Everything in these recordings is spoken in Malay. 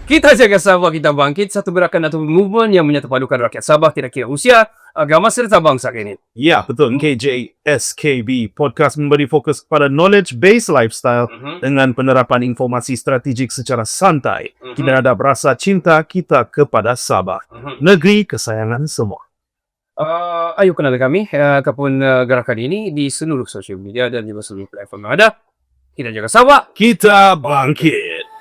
Kita jaga Sabah, kita bangkit. Satu gerakan atau movement yang menyatupadukan rakyat Sabah, kira-kira usia, agama serta bangsa ini. Ya, betul. KJSKB Podcast memberi fokus kepada knowledge-based lifestyle dengan penerapan informasi strategik secara santai. Kita ada rasa cinta kita kepada Sabah, negeri kesayangan semua. Ayo kenal kami ataupun gerakan ini di seluruh sosial media dan juga seluruh platform yang ada. Kita jaga Sabah. Kita bangkit.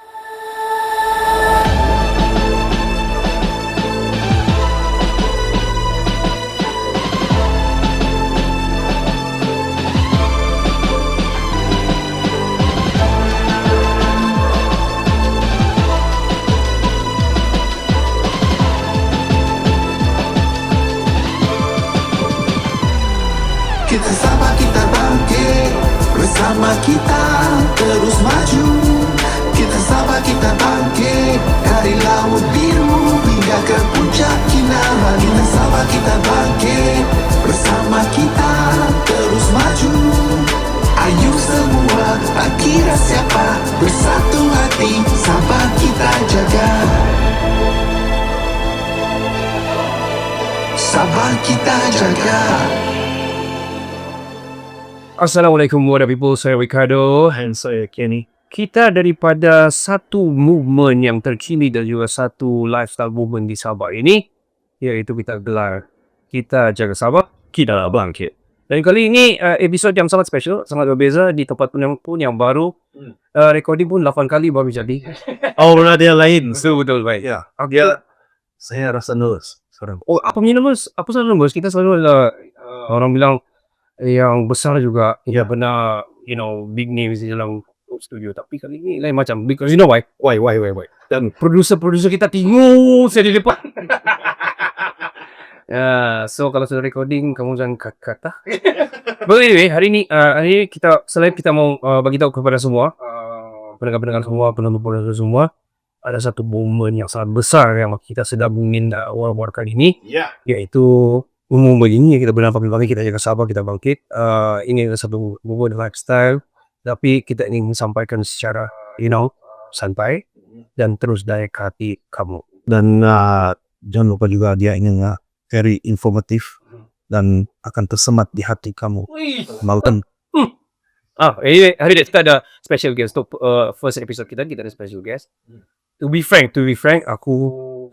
Kita Sabah, kita bangkit. Bersama kita terus maju. Kita Sabah, kita bangkit. Dari laut biru hingga ke puncak Kinabalu. Kita Sabah, kita bangkit. Bersama kita terus maju. Ayo semua, tak kira siapa, bersatu hati Sabah kita jaga. Sabah kita jaga. Assalamualaikum warahmatullahi wabarakatuh. Saya Ricardo. Dan saya Kenny. Kita daripada satu movement yang terkini dan juga satu lifestyle movement di Sabah ini, iaitu kita gelar Kita Jaga Sabah, Kita bangkit. dan kali ini episod yang sangat special, sangat berbeza di tempat pun yang baru. Recording pun 8 kali baru jadi. Oh, berada yang lain. Betul, baik. Ya, dia saya rasa nervous sekarang. Oh, apa nervous? Apa salah nervous? Kita selalu ada orang bilang yang besar juga, ya benar, big names di dalam studio. Tapi kali ini lain macam, because you know why? Why? Dan producer kita tengok saya di depan. So kalau sudah recording, kamu jangan kata. But anyway, hari ini kita, selain kita mau bagi tahu kepada semua, pendengar-pendengar semua, penonton-penonton semua, ada satu momen yang sangat besar yang kita sedang ingin war kali ini, yaitu umum begini, kita benar panggil kita jaga Sabah, kita bangkit. Ini adalah satu movement lifestyle, tapi kita ingin sampaikan secara santai dan terus dari hati kamu. Dan jangan lupa juga dia ingin very informatif dan akan tersemat di hati kamu. Malam. Hari ini kita ada special guest. Untuk first episode kita ada special guest. To be frank, aku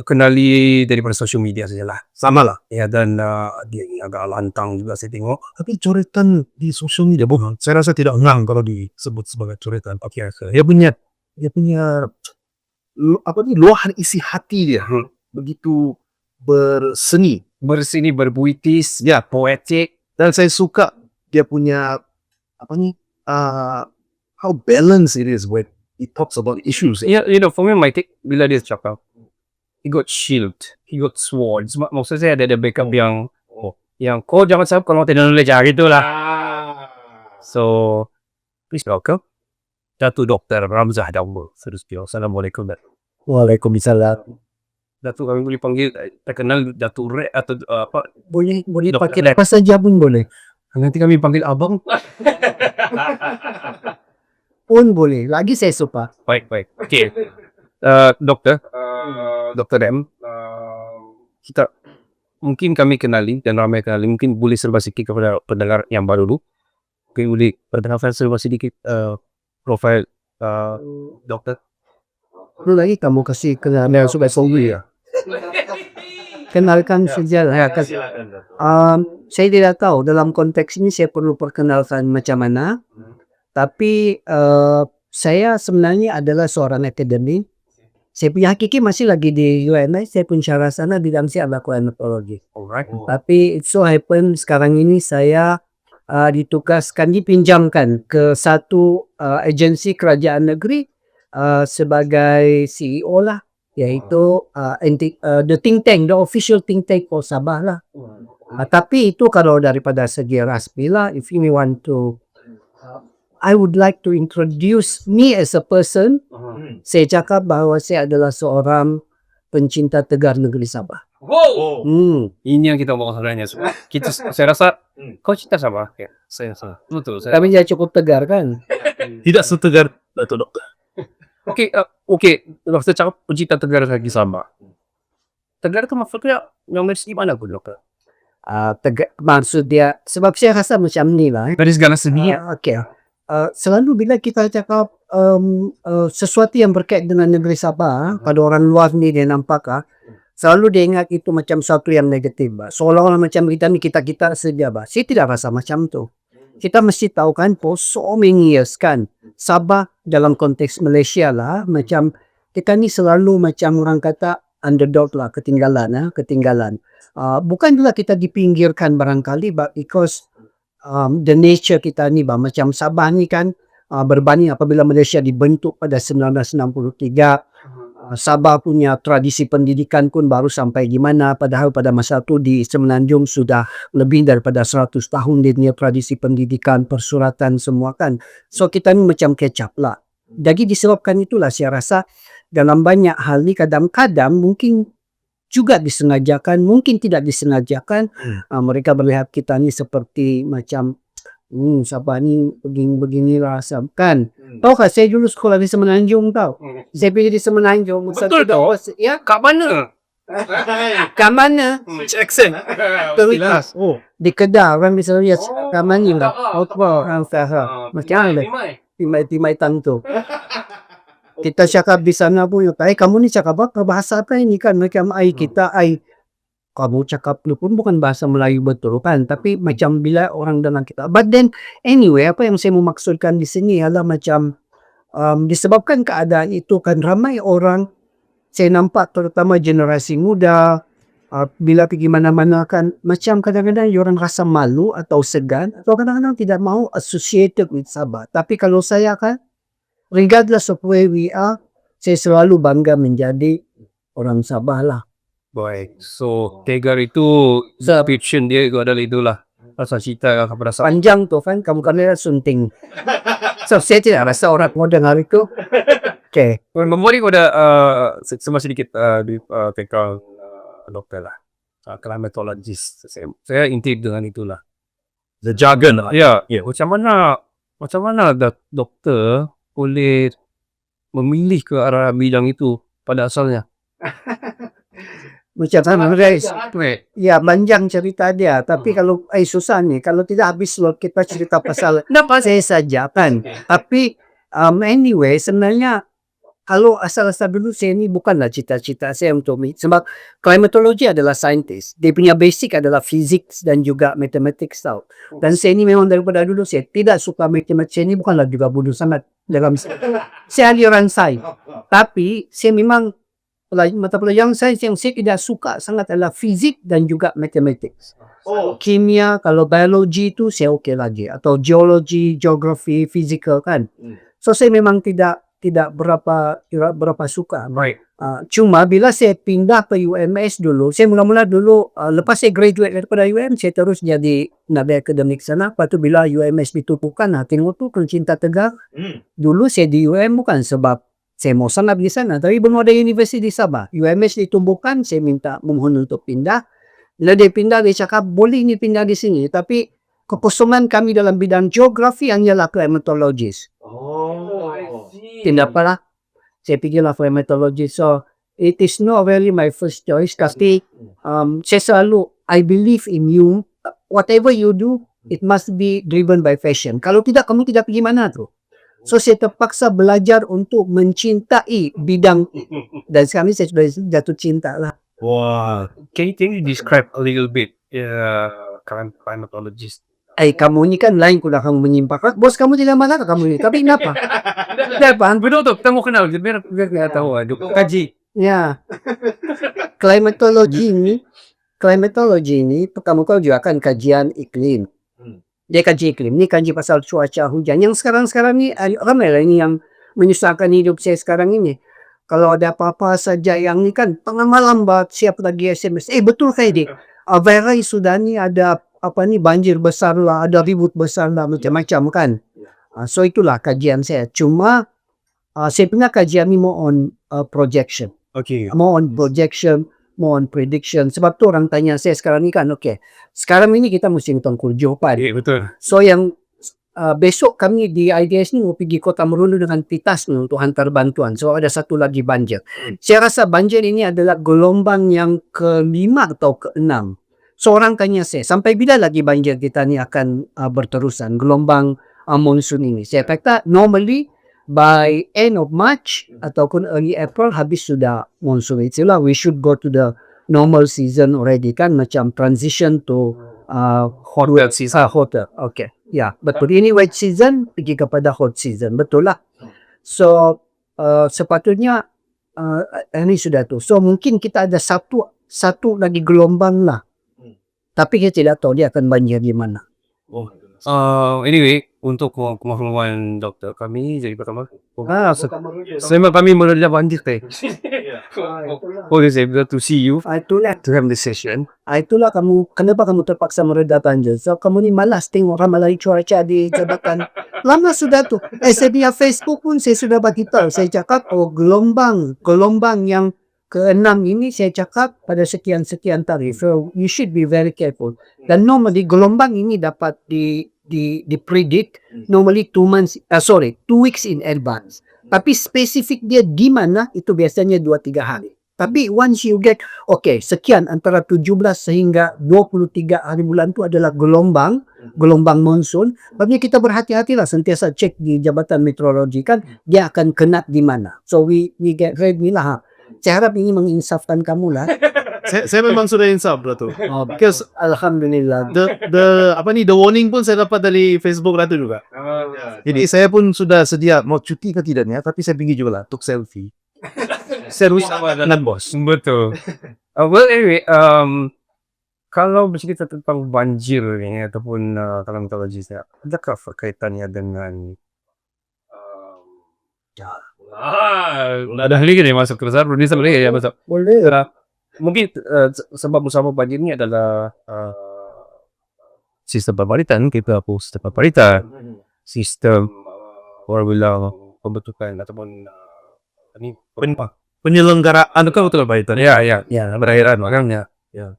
kenali daripada social media sajalah. Sama lah. Ya, dan dia agak lantang juga saya tengok. Tapi coretan di social media bohong. Saya rasa tidak ngang kalau disebut sebagai coretan. Dia punya luahan isi hati dia. Begitu berseni, berpuitis, ya, poetik. Dan saya suka dia punya how balanced it is when he talks about issues. Yeah, for me, my take, bila dia cakap, he got shield, he got swords. Maksud saya ada backup yang kau jangan sabab kalau tidak knowledge gitulah. So, please welcome Datuk Dr. Ramzah Daumur. Assalamualaikum. Waalaikumsalam. Datuk, kami boleh panggil terkenal Datuk Rek atau apa? Boleh Dokter pakai Rek. apa saja pun boleh. Nanti kami panggil abang. Pun boleh. Lagi saya suka. Baik. Okay. Doktor, Dr. M, kita mungkin kami kenali dan ramai kenali. Mungkin boleh serba sedikit kepada pendengar yang baru dulu. Mungkin boleh perkenalkan serba sedikit profil doktor. Perlu lagi kamu kasih kenal supaya sendiri ya. Kenalkan sejarah. Saya tidak tahu dalam konteks ini saya perlu perkenalkan macam mana. Tapi saya sebenarnya adalah seorang akademik. Saya punya hakiki masih lagi di UNI. Saya pun syarah sana di dalam siapa klimatologi. Alright. Tapi it so happen sekarang ini saya ditugaskan, dipinjamkan ke satu agensi kerajaan negeri sebagai CEO lah, yaitu the think tank, the official think tank for Sabah lah. Tapi itu kalau daripada segi rasmi lah, if you want to, I would like to introduce me as a person. Saya cakap bahawa saya adalah seorang pencinta tegar negeri Sabah. Wow. Ini yang kita mau sebenarnya. Saya rasa kau cinta Sabah. Ya, saya rasa. Betul. Tapi dia cukup tegar kan? Tidak setegar Datuk Dokter. Okey, doktor cakap pencinta Tenggara lagi sama. Tenggara tu maksudnya yang di mana pun doktor? Maksud dia, sebab saya rasa macam ni lah. Dari segala segi. Okey. Selalu bila kita cakap sesuatu yang berkait dengan negeri Sabah, pada orang luar ni dia nampak selalu dia ingat itu macam sesuatu yang negatif. Seolah-olah macam kita ni kita saja. Saya tidak rasa macam tu. Kita mesti tahu kan, for so many years kan, Sabah dalam konteks Malaysia lah, macam kita ni selalu macam orang kata underdog lah, ketinggalan. Bukan juga kita dipinggirkan barangkali, but because the nature kita ni macam Sabah ni kan, berbanding apabila Malaysia dibentuk pada 1963, Sabah punya tradisi pendidikan pun baru sampai di mana, padahal pada masa itu di Semenanjung sudah lebih daripada 100 tahun dia punya tradisi pendidikan, persuratan semua kan. So kita ni macam kecap lah. Jadi disebabkan itulah saya rasa dalam banyak hal ni kadang-kadang mungkin juga disengajakan, mungkin tidak disengajakan, mereka melihat kita ni seperti macam Sabah ni begini rasa kan. Tahu tak, saya dulu sekolah di Semenanjung tau. Saya pergi di Semenanjung. Betul tau. Ya, Kat mana? kat mana? Accent. Jelas. Di Kedah, orang bisa lihat kat mana lah. Orang Sahara. Macam mana? Timai Tantu. Kita cakap di sana pun, kamu ni cakap apa? Bahasa apa ini kan? Macam kamu cakap lu pun bukan bahasa Melayu betul kan, tapi macam bila orang dengar kita. But then anyway, apa yang saya mau maksudkan di sini adalah macam disebabkan keadaan itu kan, ramai orang saya nampak terutama generasi muda bila pergi mana-mana kan, macam kadang-kadang orang rasa malu atau segan atau kadang-kadang tidak mau associated with Sabah. Tapi kalau saya kan, regardless of where we are, saya selalu bangga menjadi orang Sabah lah. Baik. So, Tegar itu fiction dia itu adalah itulah. Rasa cita kepada Sabah. Panjang tu kan, kamu kan lihat sunting. So, saya tidak rasa orang mau dengar itu. Okay. Memori ko ada sama sedikit di tentang dokter lah. Climatologist. Saya intip dengan itulah. The jargon lah. Ya, Yeah. macam mana dokter boleh memilih ke arah bidang itu pada asalnya? Macam mana guys? Ya, panjang cerita dia. Tapi kalau susah nih, kalau tidak habis slot kita cerita pasal saya saja kan. Tapi anyway, sebenarnya kalau asal-asal dulu saya ni bukanlah cita-cita saya untuk sebab climatology adalah scientist. Dia punya basic adalah physics dan juga mathematics tau. Dan saya ni memang daripada dulu saya tidak suka matematik. Saya ni bukanlah juga bodoh sangat dalam saya aliran sains. Tapi saya memang mata pelajaran sains yang saya tidak suka sangat adalah fizik dan juga mathematics. Kimia, kalau biologi itu saya okey lagi. Atau geology, geography, physical kan. So saya memang tidak berapa suka. Right. Cuma bila saya pindah ke UMS dulu, saya mula-mula dulu lepas saya graduate daripada UMS, saya terus jadi nabi akademik sana. Lepas tu bila UMS ditubuhkan, tengok tu pencinta Tegar. Dulu saya di UMS bukan sebab saya mau sangat di sana, tapi belum ada universiti di Sabah. UMS ditumbuhkan, saya minta memohon untuk pindah. Bila dia pindah, dia cakap boleh ni pindah di sini, tapi kekosongan kami dalam bidang geografi hanyalah climatologist. Tidak apalah, saya fikirlah climatologist. So it is not really my first choice, tapi saya selalu, I believe in you. Whatever you do, it must be driven by passion. Kalau tidak, kamu tidak pergi mana tu. So saya terpaksa belajar untuk mencintai bidang dan sekarang ni saya sudah jatuh cinta lah. Wow. Can you describe a little bit climatologist? Kamu ni kan lain kuda kamu menyimpang. Bos kamu tidak marah kamu ni. Tapi kenapa? Tidak paham. Betul tu. Kita mau kenal. Biar kita tahu. Kaji. Ya. Climatology ni kamu juga kan kajian iklim. Dia kaji iklim. Ni kaji pasal cuaca hujan. Yang sekarang ni ramai lah ini yang menyusahkan hidup saya sekarang ini. Kalau ada apa-apa saja yang ni kan tengah malam siap lagi SMS. Betul kayak dia. Viral sudah ni ada apa ni banjir besar lah, ada ribut besar lah, macam-macam kan. So itulah kajian saya. Cuma saya punya kajian ni more on projection. Okay. More on projection, more on prediction. Sebab tu orang tanya saya sekarang ni kan, okay, sekarang ini kita mesti hitung jawapan. Betul. So yang besok kami di IDS ni mau pergi Kota Merulu dengan Titas ni untuk hantar bantuan. So ada satu lagi banjir. Saya rasa banjir ini adalah gelombang yang ke-5 atau ke-6. Seorang tanya saya, sampai bila lagi banjir kita ni akan berterusan, gelombang monsun ini? Saya kata, normally by end of March ataupun early April habis sudah monsun. Itulah we should go to the normal season already kan, macam transition to hot season. Hotter. Okay. Ya, betul. Ini wet season pergi kepada hot season. Betul lah. So, sepatutnya ini sudah tu. So, mungkin kita ada satu lagi gelombang lah. Tapi kita tidak tahu dia akan banjir di mana. Anyway, untuk kemaluan doktor kami jadi pertama. Selama kami menerja banjir okay, saya to see you Itulah. to have this session. Itulah kenapa kamu terpaksa mereda banjir. So, kamu ni malas tengok ramalan cuaca di jabatan. Lama sudah tu. Saya punya Facebook pun saya sudah bagi tahu. Saya cakap, gelombang yang ke-6 ini saya cakap pada sekian-sekian tarikh. So, you should be very careful. Dan normally, gelombang ini dapat dipredict normally 2 weeks in advance. Tapi spesifik dia di mana, itu biasanya 2-3 hari. Tapi once you get, sekian antara 17 sehingga 23 hari bulan itu adalah gelombang monsun. Makanya kita berhati-hatilah, sentiasa cek di Jabatan Meteorologi kan, dia akan kena di mana. So, we get ready lah. Saya harap ini menginsafkan kamu lah. Saya memang sudah insaf Dato'. Because Alhamdulillah. The warning pun saya dapat dari Facebook Dato' juga. Jadi saya pun sudah sedia mau cuti ke tidaknya, tapi saya pergi juga lah untuk selfie. Serius sama dengan bos. Betul. Well, anyway, kalau bercerita tentang banjir ni ataupun klimatologi saya, adakah kaitannya dengan ada hal ni masuk ke besar, ini sebenarnya ya masuk. Boleh. Mungkin sebab utama banjir ni adalah sistem pemerintahan kita, sistem pemerintahan, sistem orang bilang pembentukan ataupun ini Penyelenggaraan betul pemerintahan. Ya, berakhiran makanya. Ya.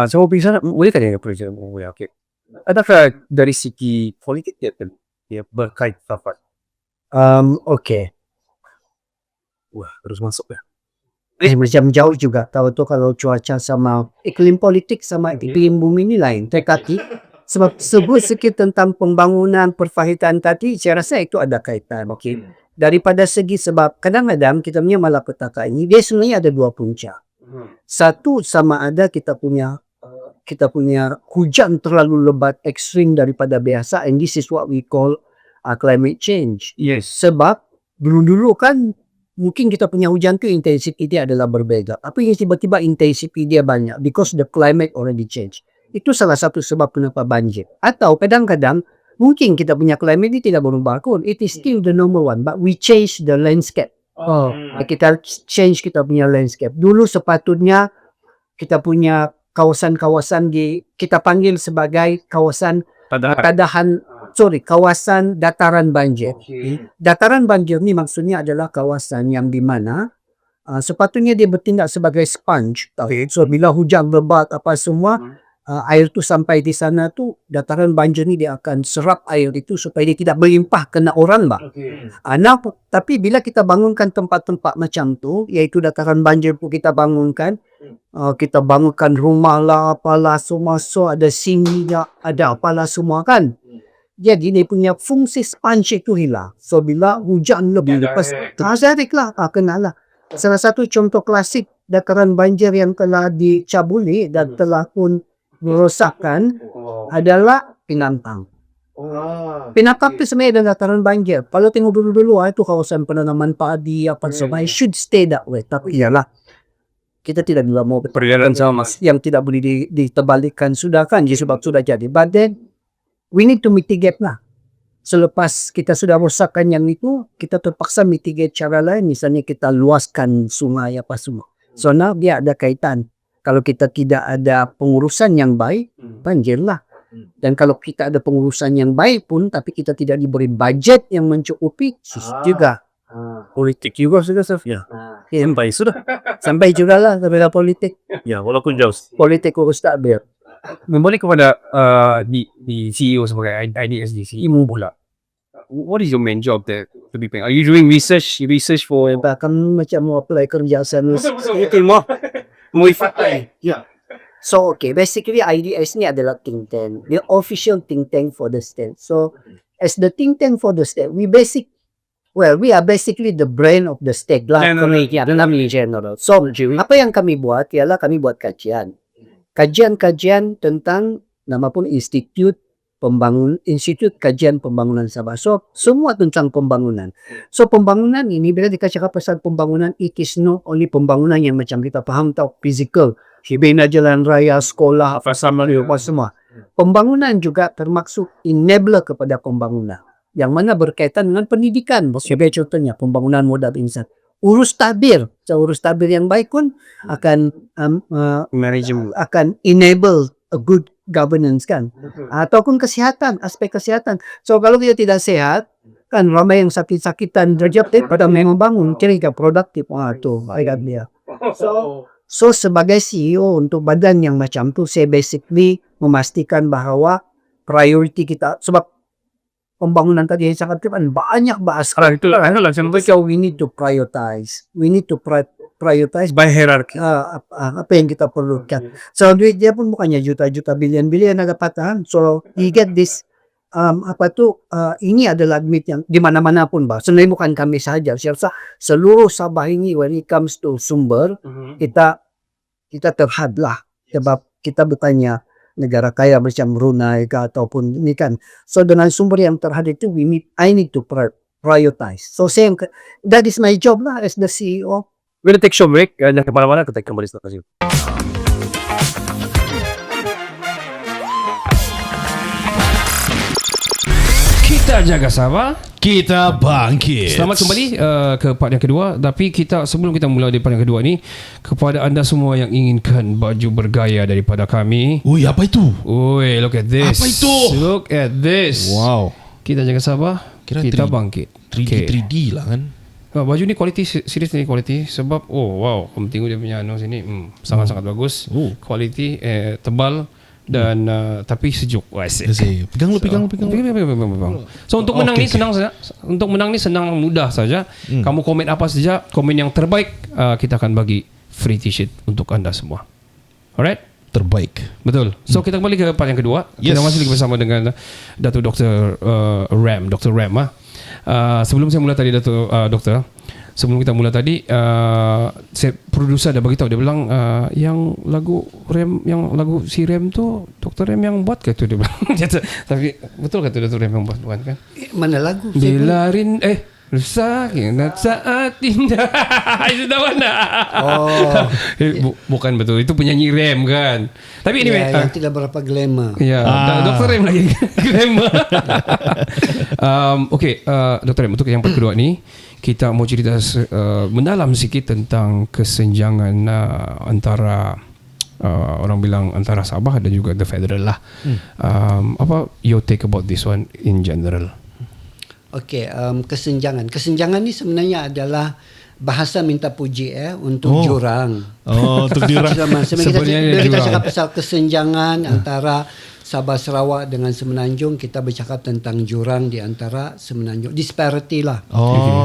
Saya bisa boleh tanya presiden ya, okey. Adakah dari segi politik dia berkait apa? Okay. Wah, terus masuk ya. Macam jauh juga. Tahu tu kalau cuaca sama iklim politik sama iklim bumi ni lain. Tekati. Sebab sebut sikit tentang pembangunan perfahitan tadi, saya rasa itu ada kaitan. Okay. Daripada segi sebab kadang-kadang kita punya malapetaka ini, dia sebenarnya ada 2 punca. Satu sama ada kita punya hujan terlalu lebat ekstrim daripada biasa, and this is what we call climate change. Yes. Sebab dulu-dulu kan mungkin kita punya hujan tu intensity dia adalah berbeza. Tapi tiba-tiba intensity dia banyak because the climate already change. Itu salah satu sebab kenapa banjir. Atau kadang-kadang mungkin kita punya climate ni tidak berubah pun. It is still the number one, but we change the landscape. Kita change kita punya landscape. Dulu sepatutnya kita punya kawasan-kawasan kita panggil sebagai kawasan kawasan dataran banjir. Dataran banjir ni maksudnya adalah kawasan yang di mana sepatutnya dia bertindak sebagai sponge. So bila hujan lebat apa semua, air tu sampai di sana tu, dataran banjir ni dia akan serap air itu supaya dia tidak berlimpah kena orang bah. Tapi bila kita bangunkan tempat-tempat macam tu, iaitu dataran banjir pun kita bangunkan, kita bangunkan rumah lah, apalah semua, so ada singinya, ada apalah semua kan. Jadi dia punya fungsi sponge itu hilang. So bila hujan lebih lepas, tersarik lah, kena lah. Salah satu contoh klasik dataran banjir yang telah dicabuli dan telah pun merosakkan adalah Pinantang. Pinantang itu sebenarnya adalah dataran banjir. Kalau tengok dulu-dulu itu kawasan penanaman padi apa semua, it should stay that way. Tapi iyalah, kita tidak bila mau Perbedaan sama yang tidak boleh diterbalikan sudah kan, sebab sudah jadi. But then we need to mitigate lah. Selepas kita sudah rosakkan yang itu, kita terpaksa mitigate cara lain. Misalnya kita luaskan sungai apa semua. So now dia ada kaitan. Kalau kita tidak ada pengurusan yang baik, banjirlah. Dan kalau kita ada pengurusan yang baik pun, tapi kita tidak diberi budget yang mencukupi, juga. politik juga sudah ya. Sampai juga lah kepada politik. Ya, walaupun jauh. Politik urus takbir. Membalik kepada di CEO sebagai IDSDC Imu pula. What is your main job there to be paying? Are you doing research for Bahkan macam mau apply kerja sana. mau ifatai? So okay, basically IDS ni adalah think tank, the official think tank for the state. So as the think tank for the state, we are basically the brain of the state lah. Dalam general. So apa yang kami buat ialah kami buat kajian tentang nama pun Institut Kajian Pembangunan Sabah. So semua tentang pembangunan. So pembangunan ini bila kita cakap pasal pembangunan, it is not only pembangunan yang macam kita faham tau physical. Hibina jalan raya, sekolah, apa semua. Pembangunan juga termasuk enabler kepada pembangunan. Yang mana berkaitan dengan pendidikan. Sebagai contohnya, pembangunan modal insan. Urus tabir. So, urus tabir yang baik pun akan enable a good governance kan. Ataupun kesihatan, aspek kesihatan. So, kalau kita tidak sehat, kan ramai yang sakit-sakitan derajat pada membangun kira-kira produktif. Itu, agak dia. So sebagai CEO untuk badan yang macam tu, saya basically memastikan bahawa priority kita, sebab pembangunan tadi yang sangat banyak bahas. So we need to prioritize. We need to prioritize By hierarchy. apa yang kita perlukan. So duit dia pun bukannya juta-juta, bilion-bilion ada patahan. So you get this ini adalah admit yang di mana-mana pun sebenarnya bukan kami sahaja. Saya rasa seluruh Sabah ini when it comes to sumber, kita terhad lah. Sebab kita bertanya negara kaya macam Brunei ke ataupun ini kan. So dengan sumber yang terhad itu, I need to prioritize. So that is my job lah as the CEO. We're gonna take short break. Jangan kemana-mana, kita kembali setelah itu. Kita jaga Sabah, kita bangkit. Selamat kembali ke part yang kedua. Tapi sebelum kita mula di part yang kedua ni, kepada anda semua yang inginkan baju bergaya daripada kami. Ui, apa itu? Ui, look at this. Apa itu? Look at this. Wow. Kita jaga Sabah, kita bangkit. 3D lah kan. Baju ni quality, serius ni quality. Sebab wow, kamu tengok dia punya sini, sangat-sangat bagus. Quality, tebal dan tapi sejuk. Pegang. So untuk menang ni senang saja. Untuk menang ni senang mudah saja. Kamu komen apa saja, komen yang terbaik, kita akan bagi free t-shirt untuk anda semua. Alright? Terbaik. Betul. So kita kembali ke part yang kedua. Kita masih lagi bersama dengan Datuk Dr. Dr. Ram. Sebelum saya mula tadi Doktor, sebelum kita mula tadi, producer dah bagi tahu, dia bilang yang lagu si Ram tu Dr. Ram yang buat ke tu, dia bilang. Tapi betul ke tu Dr. Ram yang buat kan? Mana lagu? Bilarin rusak saat indah. Itu dah mana? Bukan betul. Itu penyanyi Ram kan. Tapi anyway, yang tidak berapa glamour. Ya, Dr. Ram lagi glamour. Okay, Dr. Ram, untuk yang part kedua ni, kita mau cerita mendalam sikit tentang kesenjangan antara orang bilang antara Sabah dan juga the federal lah. Apa your take about this one in general? Okay, kesenjangan. Kesenjangan ni sebenarnya adalah bahasa minta puji untuk jurang. Untuk jurang. Sebenarnya kita cakap pasal kesenjangan antara Sabah Sarawak dengan Semenanjung, kita bercakap tentang jurang di antara Semenanjung. Disparity lah.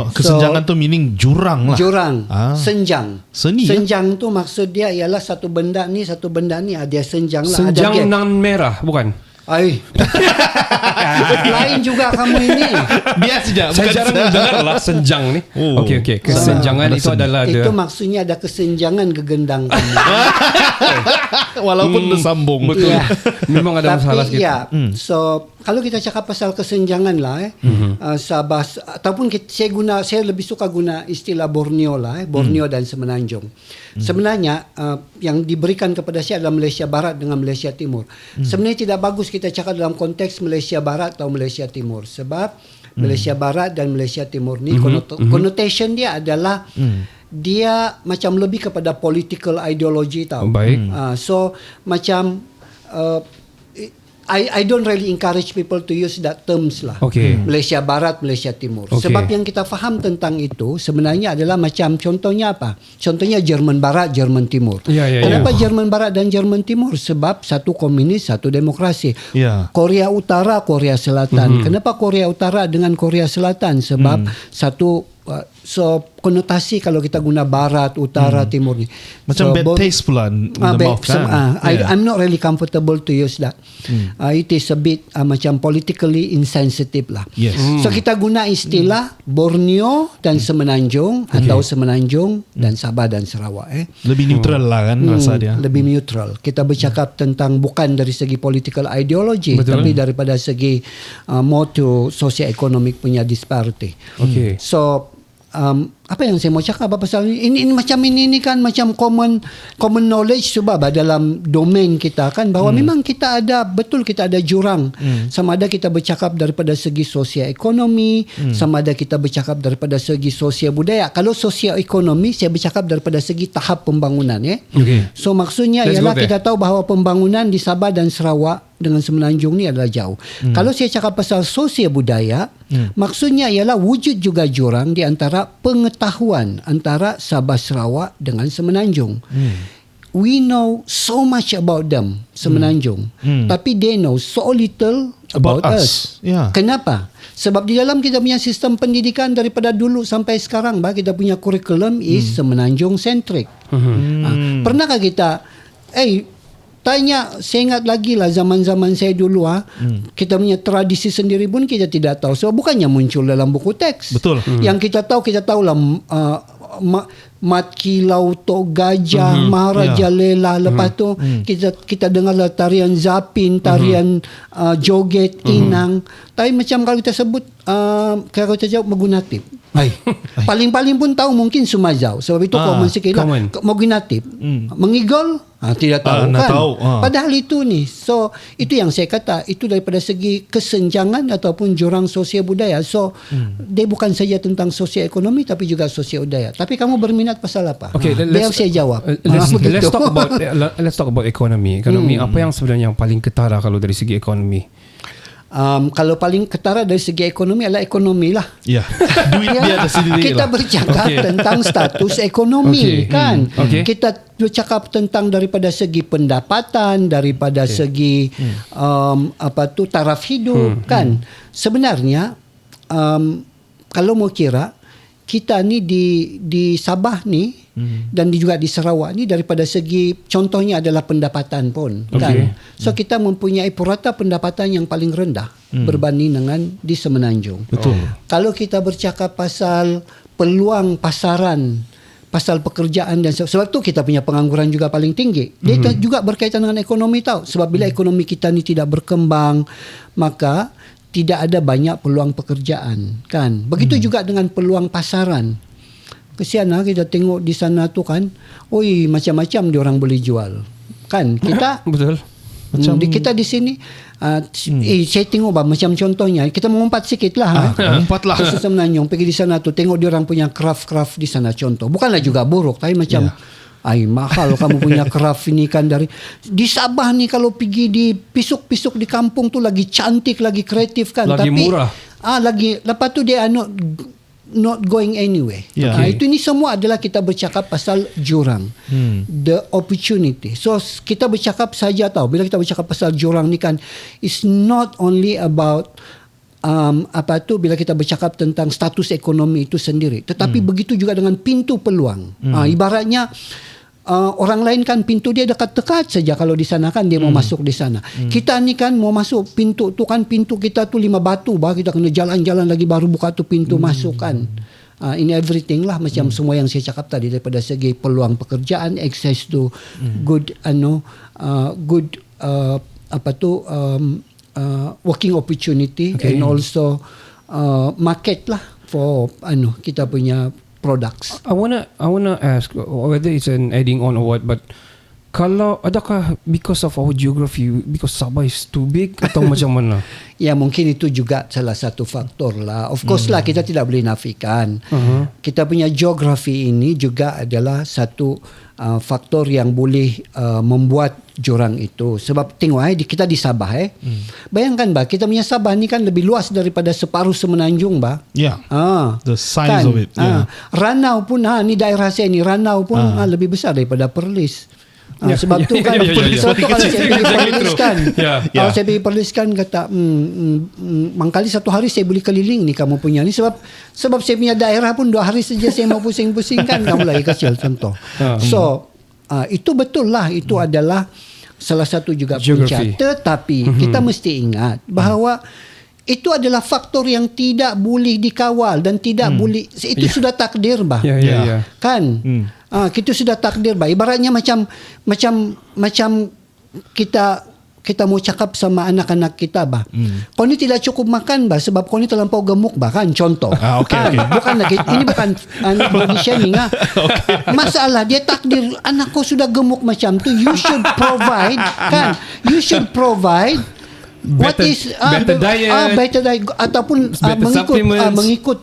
Kesenjangan tu meaning jurang lah. Jurang. Senjang. Seni. Senjang tu maksud dia ialah satu benda ni dia senjang lah. Senjang nan merah, bukan? Lain juga kamu ini. Biar saja. Saya jarang dengar lah senjang ni. Okey. Kesenjangan itu adalah itu maksudnya ada kesenjangan gegendang kamu. Walaupun bersambung. Betul. Memang ada masalah sikit. So kalau kita cakap pasal kesenjangan lah, Sabah ataupun saya lebih suka guna istilah Borneo lah, Borneo dan Semenanjung. Sebenarnya yang diberikan kepada saya adalah Malaysia Barat dengan Malaysia Timur. Sebenarnya tidak bagus kita cakap dalam konteks Malaysia Barat atau Malaysia Timur, sebab Malaysia Barat dan Malaysia Timur ni connotation dia adalah dia macam lebih kepada political ideology tau. Baik. So macam I don't really encourage people to use that terms lah. Okay. Malaysia Barat, Malaysia Timur. Okay. Sebab yang kita faham tentang itu sebenarnya adalah macam contohnya apa? Contohnya Jerman Barat, Jerman Timur. Ya, ya, Kenapa Jerman Barat dan Jerman Timur? Sebab satu komunis, satu demokrasi. Ya. Korea Utara, Korea Selatan. Kenapa Korea Utara dengan Korea Selatan? Sebab satu so konotasi kalau kita guna barat, utara, timur ni. Macam So, bad taste pula in the mouth kan. I'm not really comfortable to use that. It is a bit macam politically insensitive lah. Yes. So kita guna istilah Borneo dan Semenanjung atau Semenanjung dan Sabah dan Sarawak. Lebih neutral lah kan rasa dia. Lebih neutral. Kita bercakap tentang bukan dari segi political ideology, Betul. tapi daripada segi more to socio-economic punya disparity. Okay. So apa yang saya mau cakap pasal ini macam ini kan macam common knowledge sebab dalam domain kita kan bahawa memang kita ada jurang. Sama ada kita bercakap daripada segi sosioekonomi, sama ada kita bercakap daripada segi sosial budaya. Kalau sosioekonomi saya bercakap daripada segi tahap pembangunan Okay. So maksudnya Let's ialah go there. kita tahu bahawa pembangunan di Sabah dan Sarawak dengan Semenanjung ni adalah jauh. Kalau saya cakap pasal sosial budaya, maksudnya ialah wujud juga jurang di antara pengetahuan antara Sabah Sarawak dengan Semenanjung. We know so much about them, Semenanjung. Tapi they know so little about us. Yeah. Kenapa? Sebab di dalam kita punya sistem pendidikan daripada dulu sampai sekarang, kita punya kurikulum is Semenanjung centric. Pernahkah kita tanya, saya ingat lagi lah zaman-zaman saya dulu kita punya tradisi sendiri pun kita tidak tahu. Sebab bukannya muncul dalam buku teks. Betul. Yang kita tahu lah Mat Kilau, Tok Gajah, Maharaja Lela. Lepas tu kita dengar lah tarian Zapin, tarian joget, inang. Tapi macam kalau kita sebut kalau kita jawab Magunatip. Paling-paling pun tahu mungkin Sumazau. Sebab itu common sikit lah. Magunatip. Mengigol tidak tahu kan. Padahal itu ni. So itu yang saya kata, itu daripada segi kesenjangan ataupun jurang sosial budaya. So dia bukan saja tentang sosial ekonomi tapi juga sosial budaya. Tapi kamu berminat pasal apa? Okay, biar saya jawab. Let's talk about economy. Ekonomi apa yang sebenarnya yang paling ketara kalau dari segi ekonomi? Kalau paling ketara dari segi ekonomi adalah ekonomi lah. Ya. Duit dia ada sendiri kita lah. bercakap tentang status ekonomi kan. Kita bercakap tentang daripada segi pendapatan, daripada segi taraf hidup kan. Sebenarnya kalau mau kira kita ni di Sabah ni dan juga di Sarawak ni daripada segi contohnya adalah pendapatan pun kan. So kita mempunyai purata pendapatan yang paling rendah berbanding dengan di Semenanjung. Betul. Kalau kita bercakap pasal peluang pasaran, pasal pekerjaan dan sebab tu kita punya pengangguran juga paling tinggi. Dia juga berkaitan dengan ekonomi tahu. Sebab bila ekonomi kita ni tidak berkembang, maka tidak ada banyak peluang pekerjaan kan. Begitu juga dengan peluang pasaran. Kesian kita tengok di sana tu kan, macam-macam diorang boleh jual. Kan kita Betul. kita di sini saya tengok macam contohnya kita mengumpat sikit lah. Umpat lah. Khusus Semenanjung pergi di sana tu tengok diorang punya craft di sana contoh. Bukanlah juga buruk tapi macam mahal kamu punya craft ini kan di Sabah ni kalau pergi di pisuk-pisuk di kampung tu lagi cantik, lagi kreatif kan. Lagi tapi murah. Lepas tu dia not going anywhere. Itu ni semua adalah kita bercakap pasal jurang. The opportunity. So kita bercakap saja tahu bila kita bercakap pasal jurang ni kan, it's not only about bila kita bercakap tentang status ekonomi itu sendiri, tetapi begitu juga dengan pintu peluang. Ibaratnya orang lain kan pintu dia dekat-dekat saja kalau di sana kan dia mau masuk di sana. Kita ni kan mau masuk pintu tu kan, pintu kita tu 5 batu kita kena jalan-jalan lagi baru buka tu pintu masuk kan. In everything lah macam semua yang saya cakap tadi daripada segi peluang pekerjaan, access to good working opportunity and also market lah for kita punya products. I wanna ask whether it's an adding on or what, but Kalau adakah because of our geography, because Sabah is too big atau macam mana? Ya, mungkin itu juga salah satu faktor lah. Of course lah, kita tidak boleh nafikan. Kita punya geografi ini juga adalah satu faktor yang boleh membuat jurang itu. Sebab tengok kita di Sabah bayangkan bah, kita punya Sabah ni kan lebih luas daripada separuh Semenanjung bah. Yeah. The size of it. Yeah. Ranau pun ni daerah saya ni, Ranau pun lebih besar daripada Perlis. Sebab tu kan sebab tu kalau saya pergi Perlis kan kalau saya pergi Perlis kan kata mangkali satu hari saya boleh keliling ni kamu punya ni, sebab saya punya daerah pun 2 hari saja saya mau pusing-pusing kan, kamu lagi kecil contoh. So itu betul lah, itu adalah salah satu juga punca. Tetapi kita mesti ingat bahawa itu adalah faktor yang tidak boleh dikawal dan tidak boleh, itu sudah takdir bah. Kan? Kita sudah takdir bah. Ibaratnya macam kita mau cakap sama anak-anak kita bah. Kau ni tidak cukup makan bah sebab kau ni terlampau gemuk bah kan, contoh. Okay. Bukan lagi, ini bukan body shaming Masalah dia takdir anak kau sudah gemuk macam tu, you should provide kan, you should provide better diet ataupun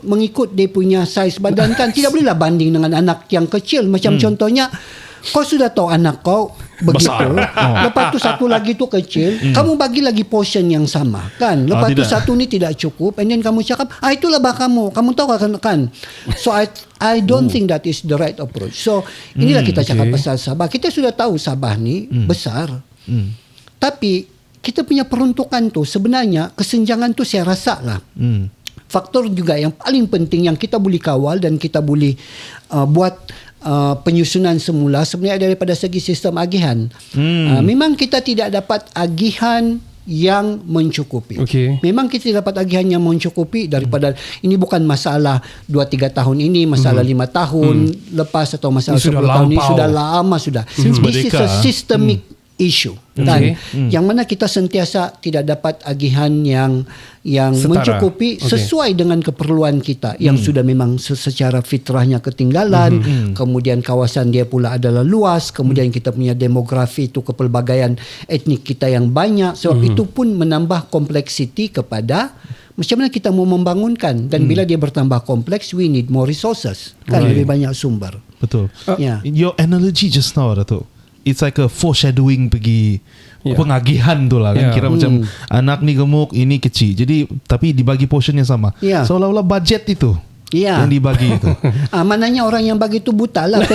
mengikut dia punya saiz badan kan. Tidak bolehlah banding dengan anak yang kecil. Macam contohnya, kau sudah tahu anak kau begitu, lepas tu satu lagi tu kecil, kamu bagi lagi portion yang sama kan, lepas tu satu ni tidak cukup, and then kamu cakap itulah bah kamu tahu kan. So I don't think that is the right approach. So inilah kita cakap pasal Sabah. Kita sudah tahu Sabah ni besar, tapi kita punya peruntukan tu sebenarnya kesenjangan tu saya rasa lah faktor juga yang paling penting yang kita boleh kawal dan kita boleh buat penyusunan semula sebenarnya daripada segi sistem agihan. Memang kita tidak dapat agihan yang mencukupi. Memang kita dapat agihan yang mencukupi daripada ini bukan masalah 2-3 tahun ini, masalah 5 tahun lepas atau masalah 10 tahun ini, sudah lama sudah. This is a systemic issue kan, yang mana kita sentiasa tidak dapat agihan yang mencukupi sesuai dengan keperluan kita yang sudah memang secara fitrahnya ketinggalan. Kemudian kawasan dia pula adalah luas, kemudian kita punya demografi itu kepelbagaian etnik kita yang banyak, sebab itu pun menambah kompleksiti kepada macam mana kita mau membangunkan, dan bila dia bertambah kompleks, we need more resources kan, lebih banyak sumber. Betul. Your analogy just now Dato', it's like a foreshadowing pergi pengagihan tu lah kan. Kira macam anak ni gemuk, ini kecil, jadi tapi dibagi portionnya sama. Seolah-olah budget itu yang dibagi itu. Mananya orang yang bagi itu buta lah.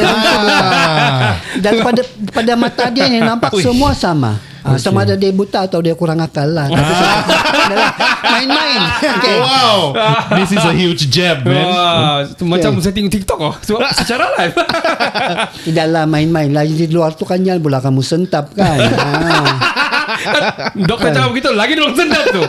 Dan pada mata dia yang nampak semua sama. Sama ada dia buta atau dia kurang akal lah. Tapi main-main. Wow, this is a huge jab, man. Macam saya tengok TikTok secara live. Tidaklah main-main lah. Di luar tu kan jangan pula kamu sentap kan. Doktor cakap begitu, lagi dorang sendap tu.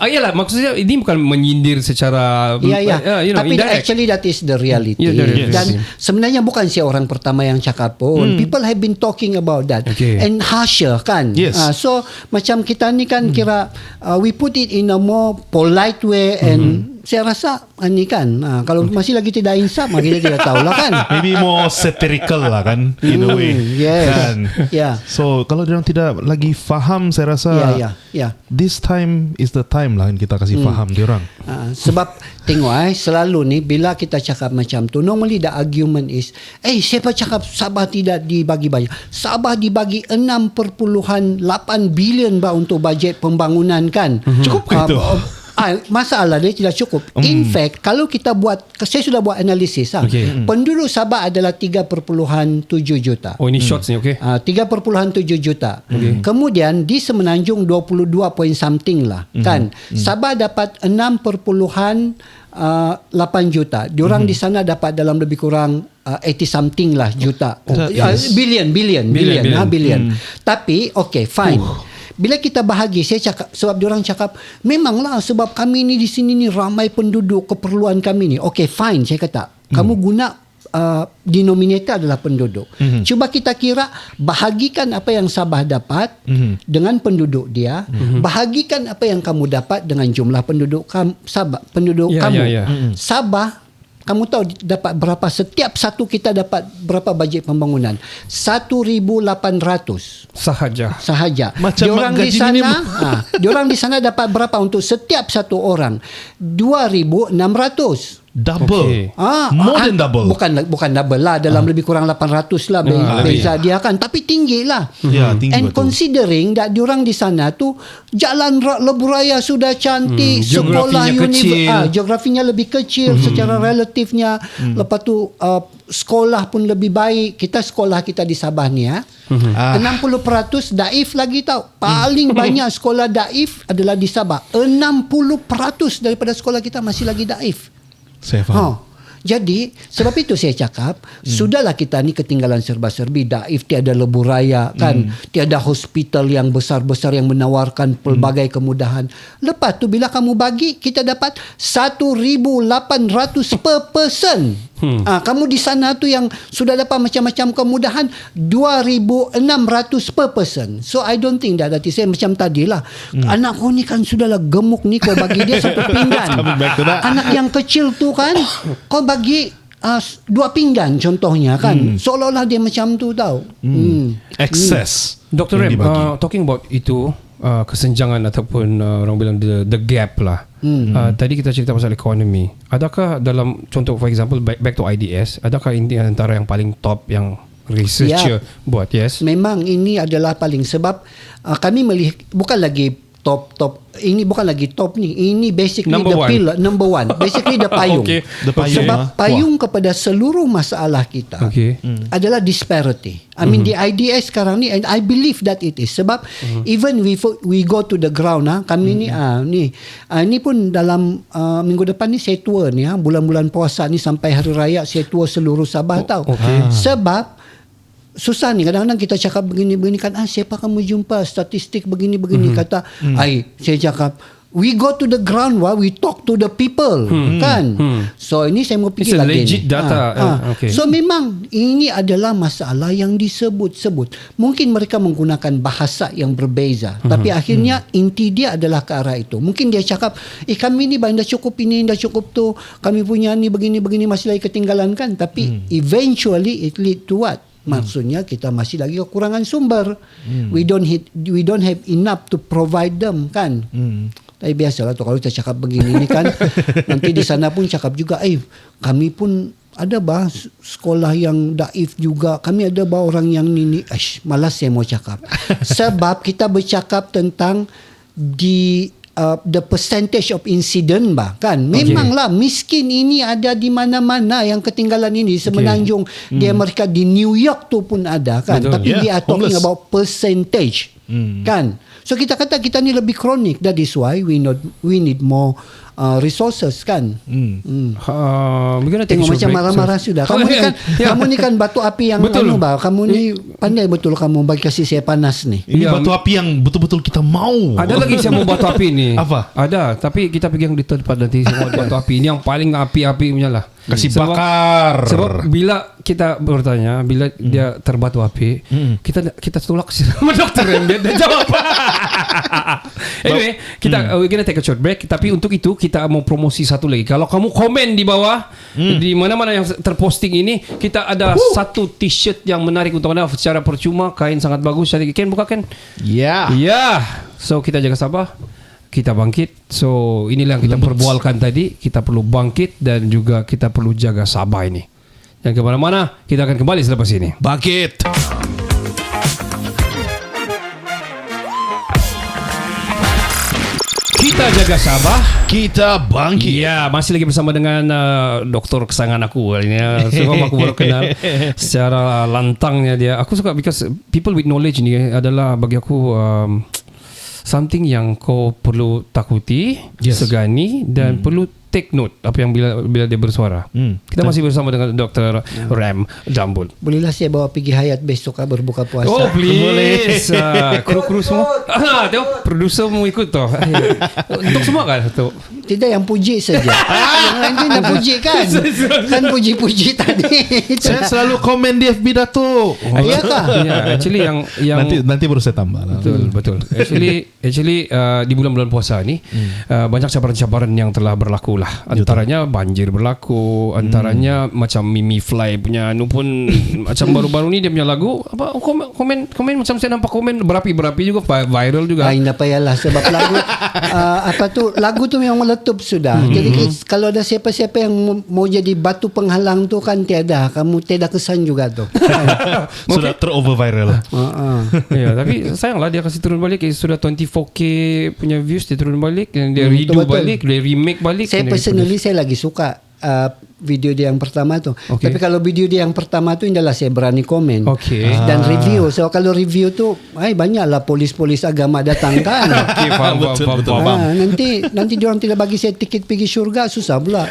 Iyalah, maksudnya ini bukan menyindir secara tapi actually that is the reality. Dan sebenarnya bukan saya orang pertama yang cakap pun. People have been talking about that and harsher kan. So macam kita ni kan kira we put it in a more polite way, and saya rasa ni kan kalau masih lagi tidak insaf, kita tidak tahu lah kan. Maybe more satirical lah kan, in a way. Kan? So kalau dia tidak lagi faham, saya rasa this time is the time lah kita kasih faham dia orang. Sebab tengok selalu ni bila kita cakap macam tu, normally the argument is siapa cakap Sabah tidak dibagi banyak? Sabah dibagi 6.8 bilion untuk bajet pembangunan kan. Cukup ke itu? Masalah dia tidak cukup. In fact, kalau kita saya sudah buat analisis penduduk Sabah adalah 3.7 juta. Ini shots ni 3.7 juta. Kemudian di Semenanjung 22 point something lah kan. Sabah dapat 6.8 juta. Diorang di sana dapat dalam lebih kurang 80 something lah juta. Billion. Tapi fine. Bila kita bahagi, saya cakap, sebab diorang cakap memanglah sebab kami ni di sini ni ramai penduduk, keperluan kami ni. Fine, saya kata kamu guna denominator adalah penduduk. Cuba kita kira, bahagikan apa yang Sabah dapat dengan penduduk dia, bahagikan apa yang kamu dapat dengan jumlah penduduk Sabah. Sabah kamu tahu dapat berapa, setiap satu kita dapat berapa bajet pembangunan? 1,800 sahaja. Macam Diorang di gaji sana, minimum. diorang di sana dapat berapa untuk setiap satu orang? 2,600. Double. More than double. Bukan double lah, dalam lebih kurang 800 lah beza dia kan, tapi tinggi lah. Ya, tinggi And betul. considering that diorang di sana tu jalan lebuh raya sudah cantik, sekolah Geografinya kecil. geografinya lebih kecil secara relatifnya. Lepas tu sekolah pun lebih baik. Sekolah kita di Sabah ni 60% daif lagi tau. Paling banyak sekolah daif adalah di Sabah. 60% daripada sekolah kita masih lagi daif. Saya faham. Jadi sebab itu saya cakap sudahlah kita ni ketinggalan serba-serbi. Daif tiada lebuh raya kan, tiada hospital yang besar-besar yang menawarkan pelbagai kemudahan. Lepas tu bila kamu bagi, kita dapat 1,800 per person. Kamu di sana tu yang sudah dapat macam-macam kemudahan 2,600 per person. So I don't think that saya macam tadilah. Anak kau ni kan sudahlah gemuk ni, kau bagi dia satu pinggan. Coming back to that. Anak yang kecil tu kan, kau bagi 2 pinggan contohnya kan. Seolah-olah dia macam tu tau. Excess. Dr. Rem, yang dibagi. talking about itu, kesenjangan ataupun orang bilang the gap lah. Tadi kita cerita pasal ekonomi. Adakah dalam contoh, for example, back to IDS, adakah ini antara yang paling top yang researcher buat? Yes. Memang ini adalah paling, sebab kami melihat bukan lagi top. Ini bukan lagi top ni. Ini basically Number the one. pillar, number one. Basically the payung. Okay. The payung, Sebab ah. payung kepada seluruh masalah kita Okay. adalah disparity. I mean the IDS sekarang ni, and I believe that it is. Sebab even we go to the ground, kami ni pun dalam minggu depan ni saya tour ni, bulan-bulan puasa ni sampai hari raya saya tour seluruh Sabah tau. okay. Sebab susah ni, kadang-kadang kita cakap begini-begini kan, siapa kamu jumpa statistik begini-begini, kata saya cakap we go to the ground, we talk to the people kan. So ini saya mau It's pergi a lagi legit ni. data. Okay. So memang ini adalah masalah yang disebut-sebut. Mungkin mereka menggunakan bahasa yang berbeza, tapi akhirnya inti dia adalah ke arah itu. Mungkin dia cakap kami ni dah cukup ini, dah cukup tu, kami punya ni begini-begini, masih lagi ketinggalan kan. Tapi eventually it lead to what? Maksudnya kita masih lagi kekurangan sumber. We don't have enough to provide them kan. Tapi biasalah tu kalau kita cakap begini ni kan, nanti di sana pun cakap juga, kami pun ada sekolah yang daif juga. Kami ada orang yang ni. Malas saya mau cakap. Sebab kita bercakap tentang the percentage of incident kan. Memanglah miskin ini ada di mana-mana, yang ketinggalan ini semenanjung di Amerika, di New York tu pun ada kan. Betul. Tapi we are talking Homeless. about percentage kan. So kita kata kita ni lebih kronik. That is why we need more resources kan. We're gonna take a Tengok short macam break. marah-marah So- sudah. Kamu ni kan Yeah. kamu ni kan batu api yang Betul. kamu ni pandai betul kamu bagi kasih saya panas ni. Ini Ya, batu api yang betul-betul kita mau. Ada lagi saya mau batu api ni. Apa? Ada, tapi kita pegang di third part nanti. Saya mau batu api ini yang paling api-api punya lah. Kasih Sebab- bakar. Sebab bila kita bertanya, bila dia terbatu api, kita tolak sama dokter yang dia jawab. Anyway, we're gonna take a short break. Tapi untuk itu kita mau promosi satu lagi. Kalau kamu komen di bawah, di mana-mana yang terposting ini, kita ada satu t-shirt yang menarik untuk anda secara percuma, kain sangat bagus. Jadi Ken buka Ken. Ya. Ya, so kita jaga Sabah, kita bangkit. So inilah yang kita perbualkan tadi. Kita perlu bangkit dan juga kita perlu jaga Sabah ini. Jangan kemana-mana, kita akan kembali selepas ini. Bangkit. Kita jaga Sabah. Kita bangkit. Ya, masih lagi bersama dengan doktor kesayangan aku kali ini. Sebab aku baru kenal secara lantangnya dia. Aku suka because people with knowledge ni adalah bagi aku something yang kau perlu takuti, segani dan perlu take note apa yang bila dia bersuara. Kita masih bersama dengan Dr. Rem Jambul. Bolehlah saya bawa pergi Hayat besok berbuka puasa. Oh please. Boleh. Kru-kru semua. Tengok producer mau ikut tu. Untuk semua kan tu. Tidak, yang puji saja. Yang lain tu nak puji kan. Kan puji-puji tadi. Saya selalu komen di FB Dato'. Iya kah? Ya, actually yang Nanti baru saya tambah lah. betul. Actually di bulan-bulan puasa ni banyak cabaran-cabaran yang telah berlaku lah. lah. Antaranya banjir berlaku, antaranya macam Mimi Fly punya anu pun macam baru-baru ni dia punya lagu apa komen macam saya nampak komen berapi-berapi juga, viral juga. Tidak payahlah sebab lagu lagu tu memang meletup sudah. Jadi kalau ada siapa-siapa yang mau jadi batu penghalang tu kan kamu tiada kesan juga tu. Sudah terover viral. Ya, tapi sayanglah dia kasih turun balik. Sudah 24k punya views, dia turun balik dan dia redo betul. balik, dia remake balik. Saya personally saya lagi suka video dia yang pertama tu. Okay. Tapi kalau video dia yang pertama tu adalah saya berani komen. Okay. Dan review. So kalau review tu banyaklah polis-polis agama datang kan. Okay, faham. Nanti diorang tidak bagi saya tiket pergi syurga, susah pula.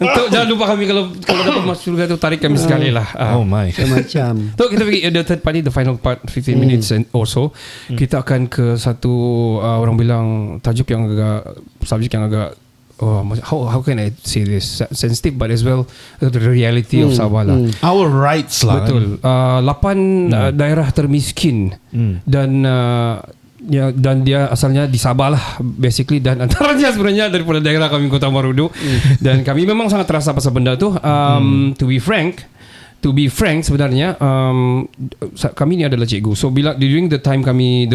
Untuk jangan lupa kami kalau dapat masuk syurga tu tarik kami sekali lah. Oh my. Macam. So kita pergi the third part, the final part 15 minutes or so. Kita akan ke satu orang bilang subjek yang agak how can I say this, sensitive but as well the reality of Sabah lah. Our rights lah. Betul. 8 daerah termiskin dan dan dia asalnya di Sabah lah basically, dan antaranya sebenarnya daripada daerah kami Kota Marudu. Dan kami memang sangat terasa pasal benda tu. To be frank sebenarnya kami ni adalah cikgu. So bila during the time kami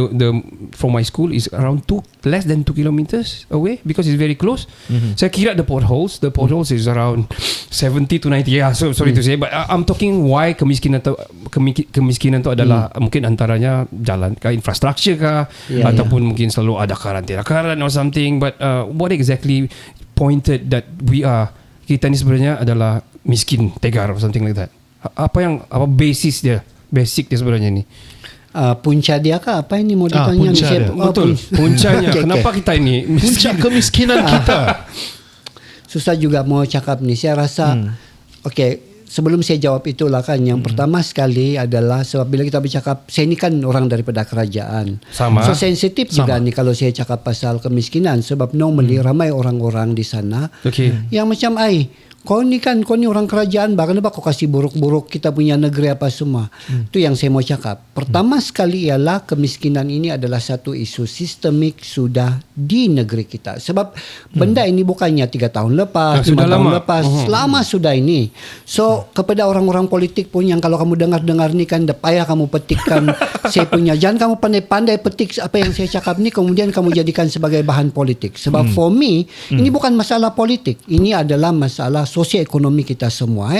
from my school is around less than 2 kilometers away because it's very close. Saya kira the potholes is around 70 to 90. Yeah, so sorry to say, but I'm talking why kemiskinan tu adalah mungkin antaranya jalan kah, infrastructure kah, ataupun mungkin selalu ada karantina or something. But what exactly pointed that kita ni sebenarnya adalah miskin tegar or something like that? Apa basic dia sebenarnya ni? Punca dia kah? Apa ini mau ditanya? Punca dia. Betul. Puncanya. Kenapa kita ini Puncak kemiskinan kita. Susah juga mau cakap ni. Saya rasa sebelum saya jawab itulah kan, yang pertama sekali adalah sebab bila kita bercakap, saya ni kan orang daripada kerajaan. Sama. So sensitif juga ni kalau saya cakap pasal kemiskinan, sebab normally ramai orang-orang di sana yang macam kau ni orang kerajaan, kenapa kau kasih buruk-buruk kita punya negeri apa semua. Itu yang saya mau cakap. Pertama sekali ialah kemiskinan ini adalah satu isu sistemik sudah di negeri kita. Sebab benda ini bukannya 3 tahun lepas, 5 tahun lepas, lama sudah ini. So kepada orang-orang politik pun yang kalau kamu dengar-dengar ni kan, payah kamu petikkan saya punya, jangan kamu pandai-pandai petik apa yang saya cakap ni kemudian kamu jadikan sebagai bahan politik. Sebab for me ini bukan masalah politik, ini adalah masalah sosioekonomi kita semua.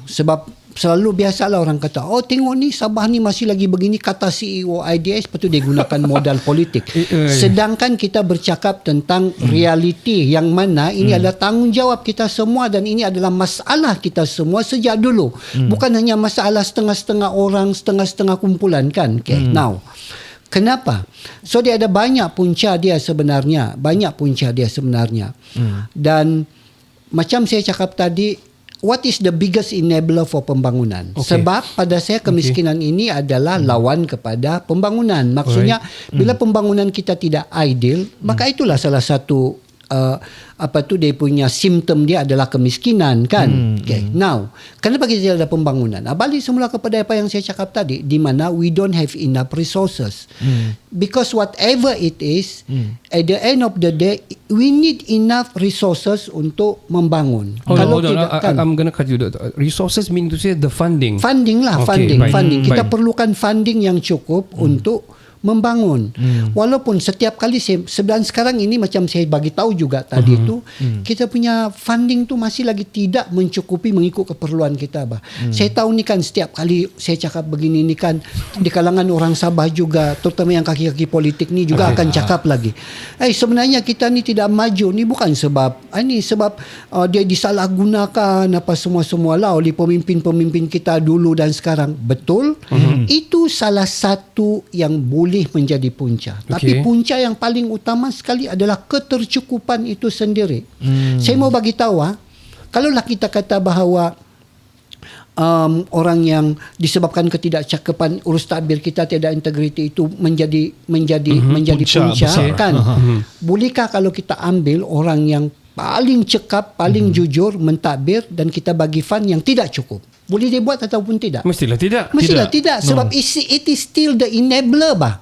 Sebab selalu biasalah orang kata, tengok ni Sabah ni masih lagi begini, kata CEO IDS, lepas tu dia gunakan modal politik. Sedangkan kita bercakap tentang realiti yang mana ini adalah tanggungjawab kita semua dan ini adalah masalah kita semua sejak dulu. Bukan hanya masalah setengah-setengah orang, setengah-setengah kumpulan kan. Now, kenapa? So dia ada banyak punca dia sebenarnya. Dan macam saya cakap tadi, what is the biggest enabler for pembangunan? Sebab pada saya kemiskinan ini adalah lawan kepada pembangunan. Maksudnya bila pembangunan kita tidak ideal, maka itulah salah satu dia punya simptom dia adalah kemiskinan kan. Now, kenapa kita tidak ada pembangunan? Balik semula kepada apa yang saya cakap tadi, di mana we don't have enough resources. Because whatever it is, at the end of the day, we need enough resources untuk membangun. Kalau tidak kan, I'm gonna cut you. Resources mean to say the funding. Funding. Kita perlukan funding yang cukup untuk membangun. Walaupun setiap kali sebenarnya sekarang ini macam saya bagi tahu juga tadi itu, kita punya funding tu masih lagi tidak mencukupi mengikut keperluan kita. Saya tahu ni kan setiap kali saya cakap begini ni kan, di kalangan orang Sabah juga, terutama yang kaki-kaki politik ni juga akan cakap lagi. Sebenarnya kita ni tidak maju ni bukan sebab dia disalahgunakan apa semua-semua lah oleh pemimpin-pemimpin kita dulu dan sekarang. Betul. Itu salah satu yang boleh menjadi punca. Tapi punca yang paling utama sekali adalah ketercukupan itu sendiri. Saya mau bagi tahu, kalaulah kita kata bahawa orang yang disebabkan ketidakcakapan urus tadbir kita tiada integriti itu menjadi punca kan. Bolehkah kalau kita ambil orang yang paling cekap, paling jujur mentadbir dan kita bagi fund yang tidak cukup? Boleh dia buat ataupun tidak? Mestilah tidak. Mestilah tidak sebab it is still the enabler bah.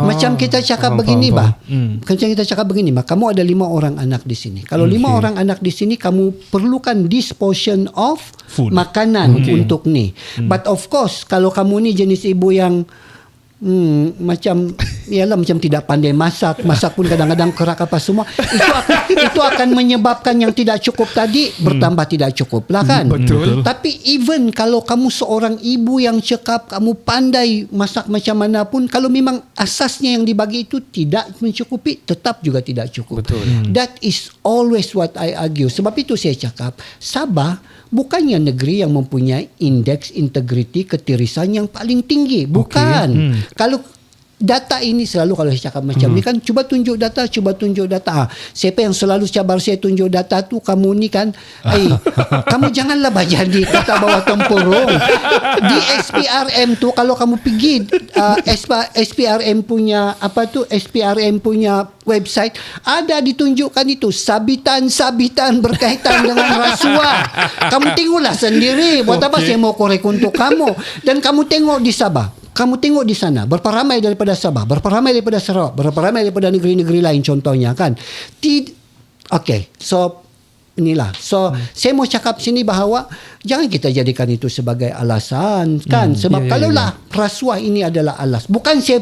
Macam kita cakap begini bah. Macam kita cakap begini bah. Kamu ada 5 orang anak di sini. Kalau 5 orang anak di sini kamu perlukan this portion of Food. makanan untuk ni. But of course kalau kamu ni jenis ibu yang macam tidak pandai masak pun kadang-kadang kerak apa semua, itu akan menyebabkan yang tidak cukup tadi bertambah tidak cukup lah kan. Betul. Tapi even kalau kamu seorang ibu yang cakap kamu pandai masak macam mana pun, kalau memang asasnya yang dibagi itu tidak mencukupi, tetap juga tidak cukup. Betul. That is always what I argue. Sebab itu saya cakap Sabah bukannya negeri yang mempunyai indeks integriti ketirisan yang paling tinggi. Bukan. Kalau data ini selalu kalau saya cakap macam ni kan, cuba tunjuk data. Siapa yang selalu cabar saya tunjuk data tu kamu ni kan, kamu janganlah jadi kata bawah tempurung. Di SPRM tu kalau kamu pergi SPRM punya SPRM punya website ada ditunjukkan itu sabitan berkaitan dengan rasuah. Kamu tengoklah sendiri. Buat apa saya mau korek untuk kamu? Dan kamu tengok di Sabah. Kamu tengok di sana berapa ramai daripada Sabah, berapa ramai daripada Sarawak, berapa ramai daripada negeri-negeri lain contohnya kan. Saya mau cakap sini bahawa jangan kita jadikan itu sebagai alasan kan. Sebab kalaulah rasuah ini adalah alas, bukan saya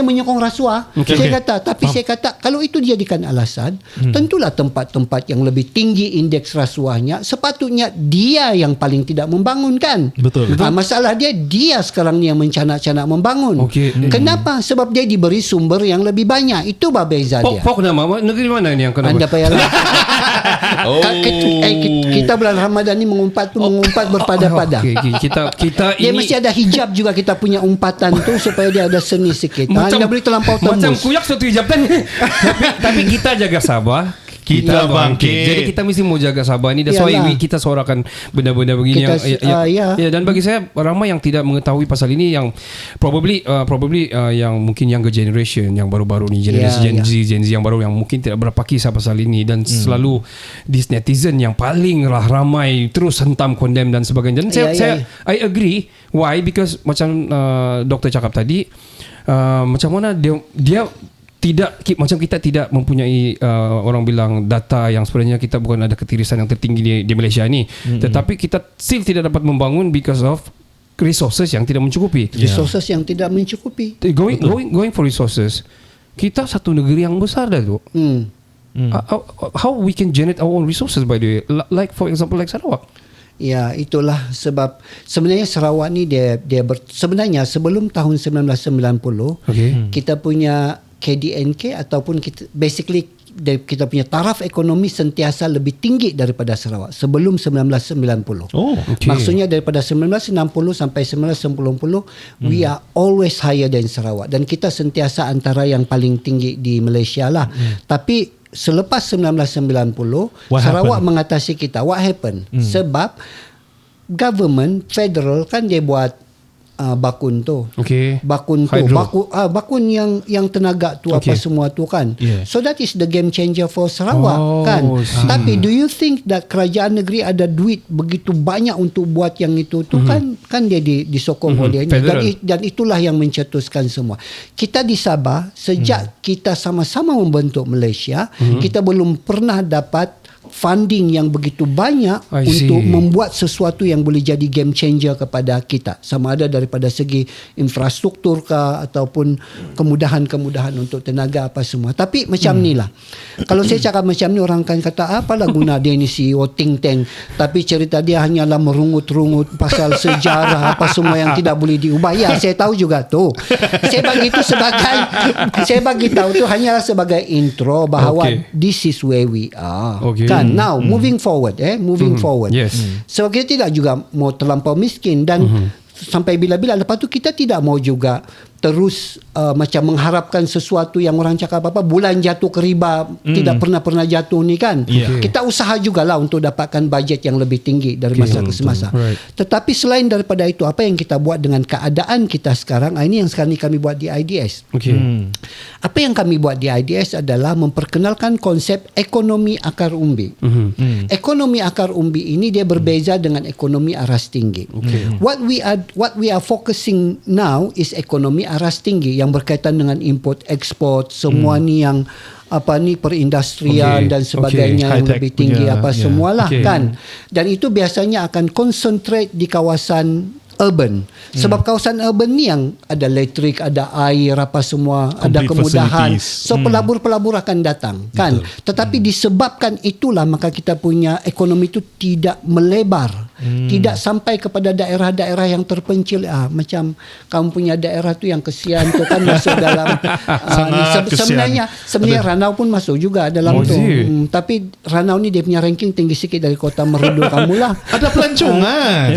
menyokong rasuah. Saya kata kalau itu dijadikan alasan, tentulah tempat-tempat yang lebih tinggi indeks rasuahnya sepatutnya dia yang paling tidak membangunkan. Betul. Masalah dia sekarang ni yang mencanak-canak membangun. Kenapa? Sebab dia diberi sumber yang lebih banyak. Itu beza dia. Pok nama negeri mana ni yang kena? Anda payahlah. Kita bulan Ramadan ni mengumpat berpada-pada. Kita dia ini mesti ada hijab juga, kita punya umpatan tu supaya dia ada seni sikit. Dia boleh terlampau tembus. Macam kuyak satu hijab kan. tapi kita jaga Sabah. Kita bangkit. Jadi kita mesti mau jaga Sabah ni. That's why kita suarakan benda-benda begini dan bagi saya ramai yang tidak mengetahui pasal ini, yang probably yang mungkin younger generation yang baru-baru ni, generasi Gen Z yang baru, yang mungkin tidak berapa kisah pasal ini, dan selalu this netizen yang paling lah ramai terus hentam condemn dan sebagainya. Dan saya I agree. Why? Because macam doktor cakap tadi, macam mana dia tidak, macam kita tidak mempunyai orang bilang data yang sebenarnya kita bukan ada ketirisan yang tertinggi di Malaysia ni, tetapi kita still tidak dapat membangun because of resources yang tidak mencukupi. Resources yang tidak mencukupi. Going for resources, kita satu negeri yang besar dah tu. How we can generate our own resources by the way, like for example like Sarawak. Ya, itulah sebab sebenarnya Sarawak ni sebenarnya sebelum tahun 1990 kita punya KDNK ataupun kita punya taraf ekonomi sentiasa lebih tinggi daripada Sarawak sebelum 1990. Maksudnya daripada 1960 sampai 1990 we are always higher than Sarawak, dan kita sentiasa antara yang paling tinggi di Malaysia lah. Tapi selepas 1990 Sarawak mengatasi kita. What happened? Sebab government federal kan dia buat bakun tu. Bakun tu. Bakun yang tenaga tu apa semua tu kan. So that is the game changer for Sarawak kan. Tapi do you think that kerajaan negeri ada duit begitu banyak untuk buat yang itu tu kan dia disokong oleh dan itulah yang mencetuskan semua. Kita di Sabah sejak kita sama-sama membentuk Malaysia, kita belum pernah dapat funding yang begitu banyak untuk membuat sesuatu yang boleh jadi game changer kepada kita, sama ada daripada segi infrastruktur ke ataupun kemudahan-kemudahan untuk tenaga apa semua. Tapi macam ni lah, kalau saya cakap macam ni orang kan kata apalah guna dia ni CEO think tank, tapi cerita dia hanyalah merungut-rungut pasal sejarah apa semua yang tidak boleh diubah. Ya, saya tahu juga tu. Saya bagi tahu tu hanyalah sebagai intro bahawa this is where we are. Kan? Now moving forward Yes. So kita tidak juga mau terlampau miskin dan sampai bila-bila. Lepas tu kita tidak mau juga terus macam mengharapkan sesuatu yang orang cakap apa bulan jatuh ke riba tidak pernah jatuh ni kan. Kita usaha jugalah untuk dapatkan bajet yang lebih tinggi dari masa ke semasa. Tetapi selain daripada itu, apa yang kita buat dengan keadaan kita sekarang, ini yang sekarang ni kami buat di IDS. Apa yang kami buat di IDS adalah memperkenalkan konsep ekonomi akar umbi. Ekonomi akar umbi ini dia berbeza dengan ekonomi aras tinggi. What we are focusing now is ekonomi aras tinggi yang berkaitan dengan import ekspor, semua ni yang perindustrian dan sebagainya yang lebih tinggi semualah kan. Dan itu biasanya akan concentrate di kawasan urban. Sebab kawasan urban ni yang ada elektrik, ada air, apa semua, ada kemudahan. So pelabur-pelabur akan datang kan. Tetapi disebabkan itulah maka kita punya ekonomi itu tidak melebar. Tidak sampai kepada daerah-daerah yang terpencil. Macam kamu punya daerah tu yang kesian tu kan masuk dalam sebenarnya Ranau pun masuk juga dalam tu. Tapi Ranau ni dia punya ranking tinggi sikit dari kota Merudu kamu lah. Ada pelancongan.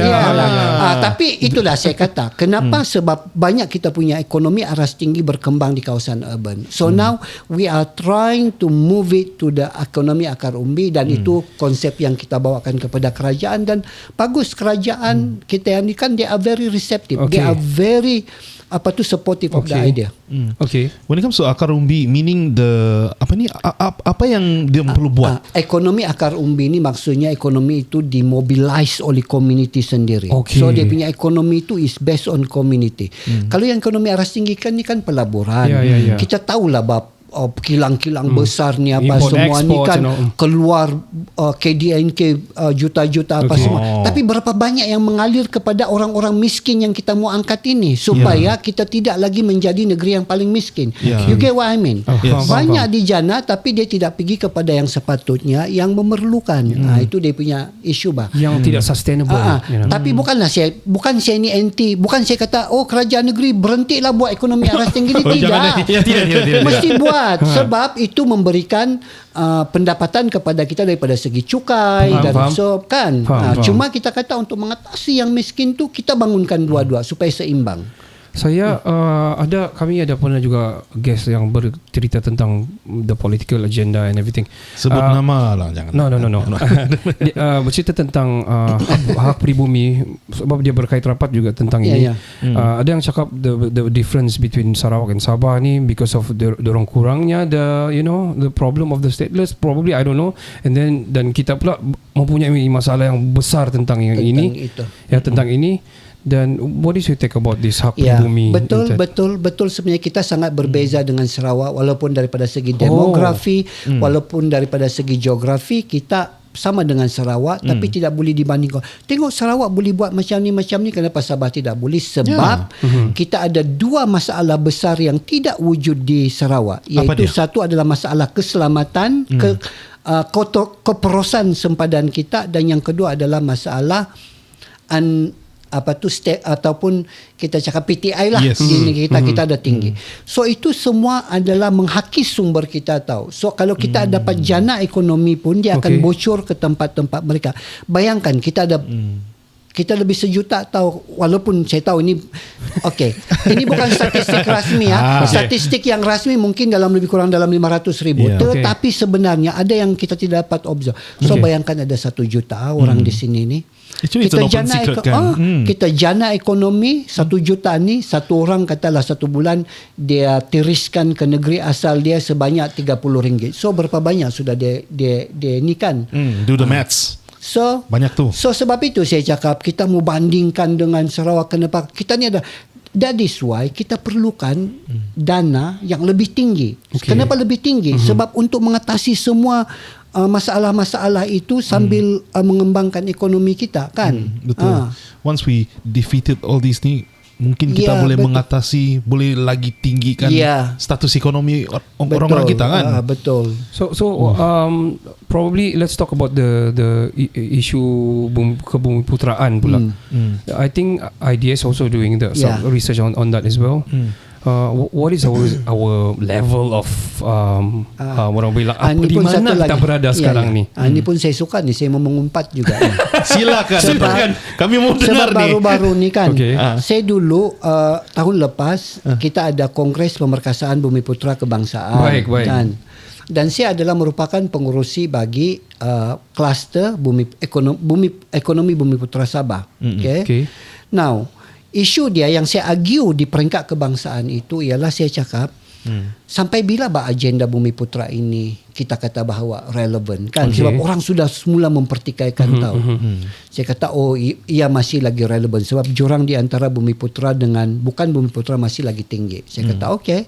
Tapi itulah saya kata kenapa sebab banyak kita punya ekonomi aras tinggi berkembang di kawasan urban. So now we are trying to move it to the ekonomi akar umbi dan itu konsep yang kita bawakan kepada kerajaan dan bagus kerajaan kita yang ni kan they are very receptive. They are very supportive of the idea. When it comes to akar umbi, meaning the apa yang dia perlu buat? Ekonomi akar umbi ni maksudnya ekonomi itu dimobilize oleh community sendiri. So dia punya ekonomi itu is based on community. Kalau yang ekonomi aras tinggi kan ni kan pelaburan. Kita tahulah kilang-kilang besar ni apa import, semua export, ni kan keluar KDNK juta-juta apa semua. Tapi berapa banyak yang mengalir kepada orang-orang miskin yang kita mau angkat ini supaya kita tidak lagi menjadi negeri yang paling miskin. You get what I mean? Banyak di jana tapi dia tidak pergi kepada yang sepatutnya yang memerlukan. Itu dia punya isu yang tidak sustainable. Tapi bukan saya ni anti, bukan saya kata kerajaan negeri berhentilah buat ekonomi aras tinggi ni. Tidak. Mesti buat. Sebab itu memberikan pendapatan kepada kita daripada segi cukai dan so kan. Cuma kita kata untuk mengatasi yang miskin tu kita bangunkan dua-dua supaya seimbang. Saya kami ada pernah juga guest yang bercerita tentang the political agenda and everything. Sebut nama lah, jangan. No. Bercerita tentang hak pribumi sebab dia berkait rapat juga tentang ini. Ada yang cakap the difference between Sarawak and Sabah ni because of dorong kurangnya the problem of the stateless probably I don't know. And then kita pula mempunyai masalah yang besar tentang yang ini. Tentang ini. Dan what is your take about this hak pribumi? Betul sebenarnya kita sangat berbeza dengan Sarawak walaupun daripada segi demografi, walaupun daripada segi geografi kita sama dengan Sarawak tapi tidak boleh dibandingkan. Tengok Sarawak boleh buat macam ni kenapa Sabah tidak boleh? Sebab kita ada dua masalah besar yang tidak wujud di Sarawak, iaitu satu adalah masalah keselamatan, keperosan sempadan kita dan yang kedua adalah masalah ataupun kita cakap PTI lah di negeri kita ada tinggi. So itu semua adalah menghakis sumber kita tahu. So kalau kita dapat jana ekonomi pun dia akan bocor ke tempat-tempat mereka. Bayangkan kita ada kita lebih sejuta tahu walaupun saya tahu ini ini bukan statistik rasmi statistik yang rasmi mungkin lebih kurang dalam 500,000 tetapi sebenarnya ada yang kita tidak dapat observe. So bayangkan ada 1 juta orang di sini ni. Kita jana ekonomi 1 juta ni, satu orang katalah 1 bulan dia tiriskan ke negeri asal dia sebanyak RM30. So berapa banyak sudah dia ni kan? Do the maths. So banyak tu. So sebab itu saya cakap kita mau bandingkan dengan Sarawak, kenapa kita ni ada. That is why kita perlukan dana yang lebih tinggi. Kenapa lebih tinggi? Sebab untuk mengatasi semua masalah-masalah itu sambil mengembangkan ekonomi kita kan. Betul. Once we defeated all these ni, mungkin kita boleh mengatasi, boleh lagi tinggikan status ekonomi orang-orang kita kan. Betul. So probably let's talk about the issue kebumiputraan pula. I think IDS also doing some research on that as well. what is our level of orang bilang Ini di pun mana satu kita lagi. berada sekarang ni? Ini pun saya suka ni, saya mau mengumpat juga. Ni. Silakan. Kami mau dengar Sebab nih. baru-baru ni kan, Okay. saya dulu tahun lepas kita ada Kongres Pemerkasaan Bumiputra Kebangsaan. Baik. Kan? Dan saya adalah merupakan pengurusi bagi kluster ekonomi Bumiputra Sabah. Okay. Now, isu dia yang saya argue di peringkat kebangsaan itu ialah saya cakap sampai bila agenda Bumiputra ini kita kata bahawa relevan kan, Okay. sebab orang sudah semula mempertikaikan tahu. Saya kata ia masih lagi relevan sebab jurang di antara Bumiputra dengan bukan Bumiputra masih lagi tinggi. Saya kata okey.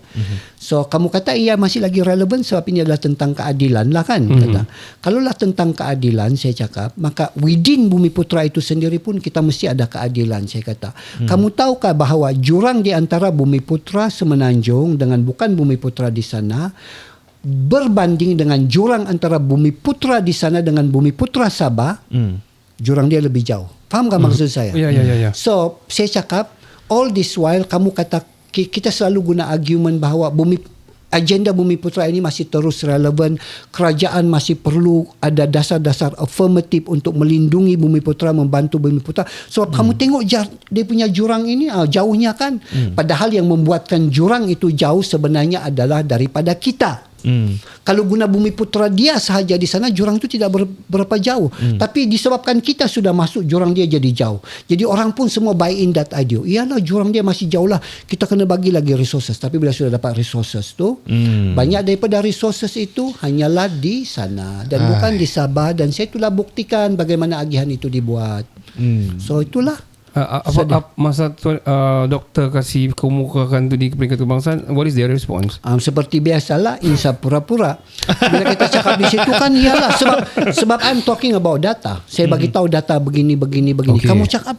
So kamu kata ia masih lagi relevan sebab ini adalah tentang keadilan lah kan. Kata kalaulah tentang keadilan saya cakap, maka within Bumiputra itu sendiri pun kita mesti ada keadilan. Saya kata kamu tahukah bahawa jurang di antara Bumiputra Semenanjung dengan bukan Bumiputra di sana berbanding dengan jurang antara Bumiputra di sana dengan Bumiputra Sabah, jurang dia lebih jauh. Faham tak maksud saya? Ya. So, saya cakap, all this while kamu kata, kita selalu guna argument bahawa agenda Bumiputra ini masih terus relevan, kerajaan masih perlu ada dasar-dasar affirmative untuk melindungi Bumiputra, membantu Bumiputra. Sebab kamu tengok dia punya jurang ini jauhnya kan. Padahal yang membuatkan jurang itu jauh sebenarnya adalah daripada kita. Kalau guna Bumiputra dia sahaja di sana, jurang itu tidak berapa jauh. Tapi disebabkan kita sudah masuk, jurang dia jadi jauh. Jadi orang pun semua buy in that idea. Iyalah jurang dia masih jauh lah, kita kena bagi lagi resources. Tapi bila sudah dapat resources tu, banyak daripada resources itu hanyalah di sana dan bukan di Sabah. Dan saya itulah buktikan bagaimana agihan itu dibuat. So itulah. Masa doktor kasih kemukakan tu di peringkat kebangsaan, what is their response? Seperti biasalah, insaf pura-pura. Bila kita cakap di situ kan iyalah sebab I'm talking about data. Saya bagi tahu data begini. Okay. Kamu cakap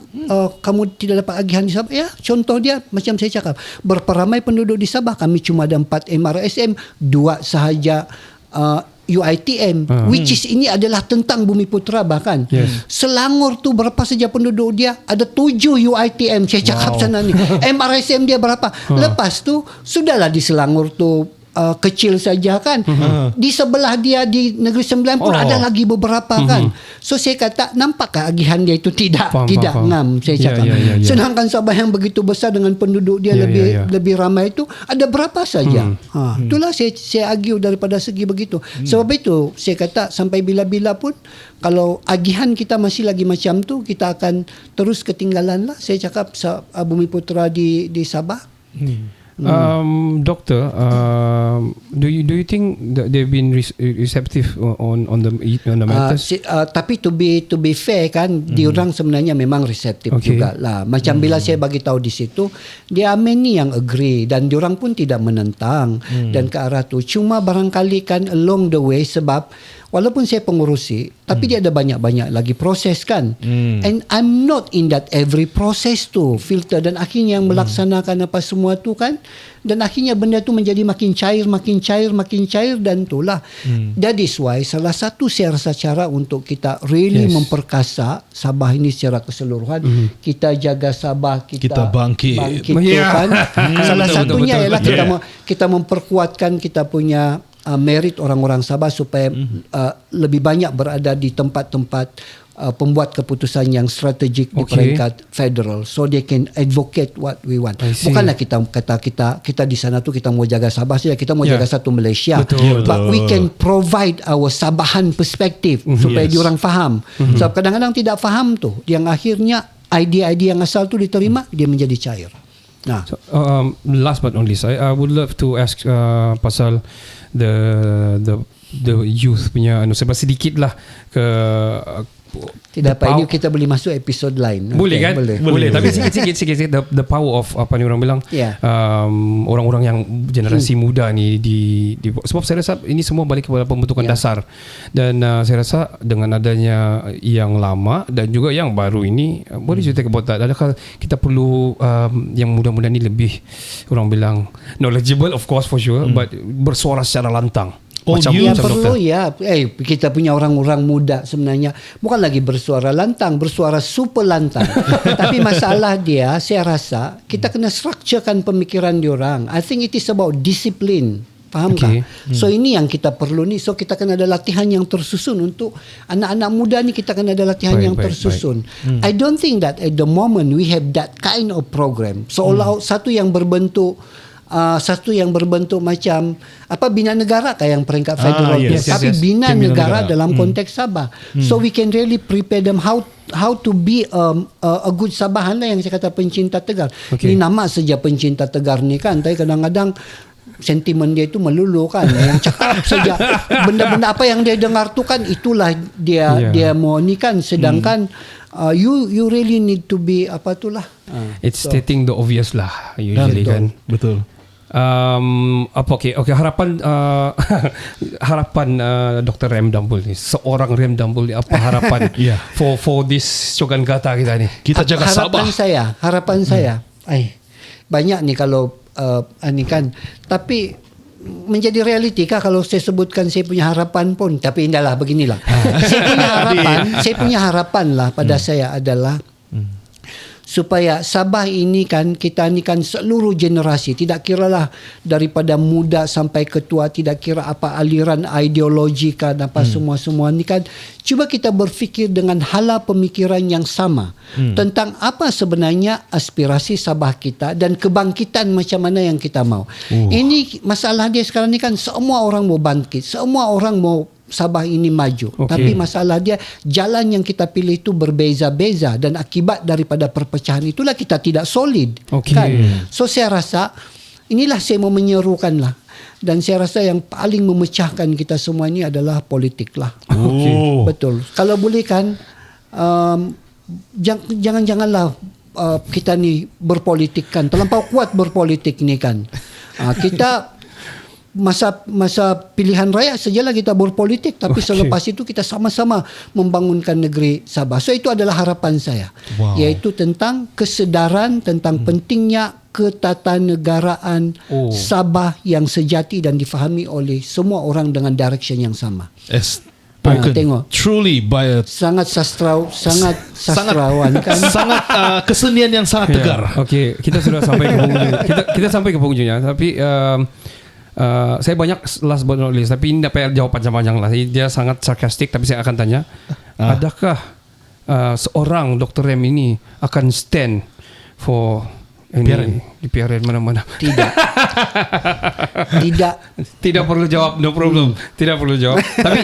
kamu tidak dapat agihan di Sabah. Ya, contoh dia macam saya cakap, berapa ramai penduduk di Sabah, kami cuma ada 4 MRSM, 2 sahaja UiTM, which is ini adalah tentang Bumiputra bahkan. Selangor tu berapa saja penduduk dia? Ada 7 UiTM. Saya cakap sana ni. MRSM dia berapa? Lepas tu sudahlah di Selangor tu kecil saja kan. Di sebelah dia di Negeri Sembilan pun ada lagi beberapa kan. So saya kata, nampakkah agihan dia itu tidak Faham. ngam. Saya cakap. Sedangkan Sabah yang begitu besar dengan penduduk dia lebih ramai itu ada berapa saja. Itulah saya argue daripada segi begitu. Sebab itu saya kata sampai bila-bila pun kalau agihan kita masih lagi macam tu, kita akan terus ketinggalan lah. Saya cakap Bumiputra di Sabah. Doctor, do you think that they've been receptive on the matters? Tapi to be fair kan, diorang sebenarnya memang reseptif juga lah. Macam bila saya bagi tahu di situ, dia many yang agree dan diorang pun tidak menentang dan ke arah tu. Cuma barangkali kan along the way, sebab walaupun saya pengurusi, tapi dia ada banyak-banyak lagi proses kan. And I'm not in that every process tu filter, dan akhirnya yang melaksanakan apa semua tu kan, dan akhirnya benda tu menjadi makin cair dan itulah. That is why salah satu saya rasa cara untuk kita really memperkasa Sabah ini secara keseluruhan, kita jaga Sabah, kita bangkit tu kan. Salah satunya ialah kita memperkuatkan kita punya merit orang-orang Sabah supaya lebih banyak berada di tempat-tempat pembuat keputusan yang strategik di peringkat federal, so they can advocate what we want. Bukanlah kita kata kita di sana tu kita mau jaga Sabah saja, kita mau jaga satu Malaysia. But we can provide our Sabahan perspective supaya diorang faham. Sebab kadang-kadang tidak faham tu, yang akhirnya idea-idea yang asal tu diterima, dia menjadi cair. Nah, so, last but not least, I would love to ask pasal the youth punya sebab sedikit lah ke tidak apa, ini kita boleh masuk episod lain. Boleh kan? Boleh. Tapi sikit-sikit the power of apa ni orang bilang, orang-orang yang generasi muda ni di sebab saya rasa ini semua balik kepada pembentukan dasar, dan saya rasa dengan adanya yang lama dan juga yang baru ini, boleh cerita about that. Adakah kita perlu yang muda-muda ni lebih orang bilang knowledgeable, of course for sure, but bersuara secara lantang. Old Macam- you Yang macam perlu dokter. kita punya orang-orang muda sebenarnya bukan lagi bersuara lantang, bersuara super lantang. Tapi masalah dia, saya rasa kita kena structurekan pemikiran diorang. I think it is about discipline. Faham Okay. tak? So ini yang kita perlu ni. So kita kena ada latihan yang tersusun untuk anak-anak muda ni, kita kena ada latihan Baik, yang baik, tersusun. I don't think that at the moment we have that kind of program. Seolah satu yang berbentuk macam bina negara kayak yang peringkat federal tu. yes, Tapi yes. bina Bina negara negara. dalam konteks Sabah. So we can really prepare them how to be a good Sabahan lah, yang saya kata pencinta tegar. Okay. Ini nama saja pencinta tegar ni kan, tapi kadang-kadang sentimen dia itu melulu kan, yang cakap saja benda-benda apa yang dia dengar tu kan, itulah dia dia mau ni kan, sedangkan you really need to be It's stating the obvious lah usually Betul. kan. Betul. Okay, harapan Dr. Rem Dambul ni, seorang Rem Dambul ni, apa harapan Yeah. for this Shogun Gata kita ni? Kita jaga Sabah. harapan saya banyak nih kalau ni kan, tapi menjadi realiti kah kalau saya sebutkan saya punya harapan pun? Tapi indahlah, beginilah. saya punya harapan lah pada saya adalah supaya Sabah ini kan, kita ni kan seluruh generasi, tidak kiralah daripada muda sampai ketua, tidak kira apa aliran ideologi kan, apa semua-semua ni kan, cuba kita berfikir dengan hala pemikiran yang sama tentang apa sebenarnya aspirasi Sabah kita dan kebangkitan macam mana yang kita mau. Ini masalah dia sekarang ni kan, semua orang mau bangkit, semua orang mau Sabah ini maju. Okay. Tapi masalah dia, jalan yang kita pilih itu berbeza-beza, dan akibat daripada perpecahan itulah kita tidak solid. Okay. Kan? So saya rasa inilah saya mau menyerukan lah, dan saya rasa yang paling memecahkan kita semua ini adalah politik lah. Oh. Betul. Kalau boleh kan, janganlah kita ni berpolitik kan, terlampau kuat berpolitik ni kan. Kita masa pilihan raya sajalah kita berpolitik, tapi selepas itu kita sama-sama membangunkan negeri Sabah. So itu adalah harapan saya. Wow. Iaitu tentang kesedaran tentang pentingnya ketatanegaraan Sabah yang sejati dan difahami oleh semua orang dengan direction yang sama. Spoken tengok. truly by a Sangat sastrawan kan. sangat kesenian yang sangat tegar. Okay, kita sudah sampai ke penghujung. Kita sampai ke penghujungnya, tapi saya banyak last but not least, tapi ini tak payah jawab panjang-panjang lah. Dia sangat sarkastik, tapi saya akan tanya, adakah seorang Dr. Rem ini akan stand for ini di PRN mana-mana? Tidak perlu jawab, no problem. Tidak perlu jawab. Tapi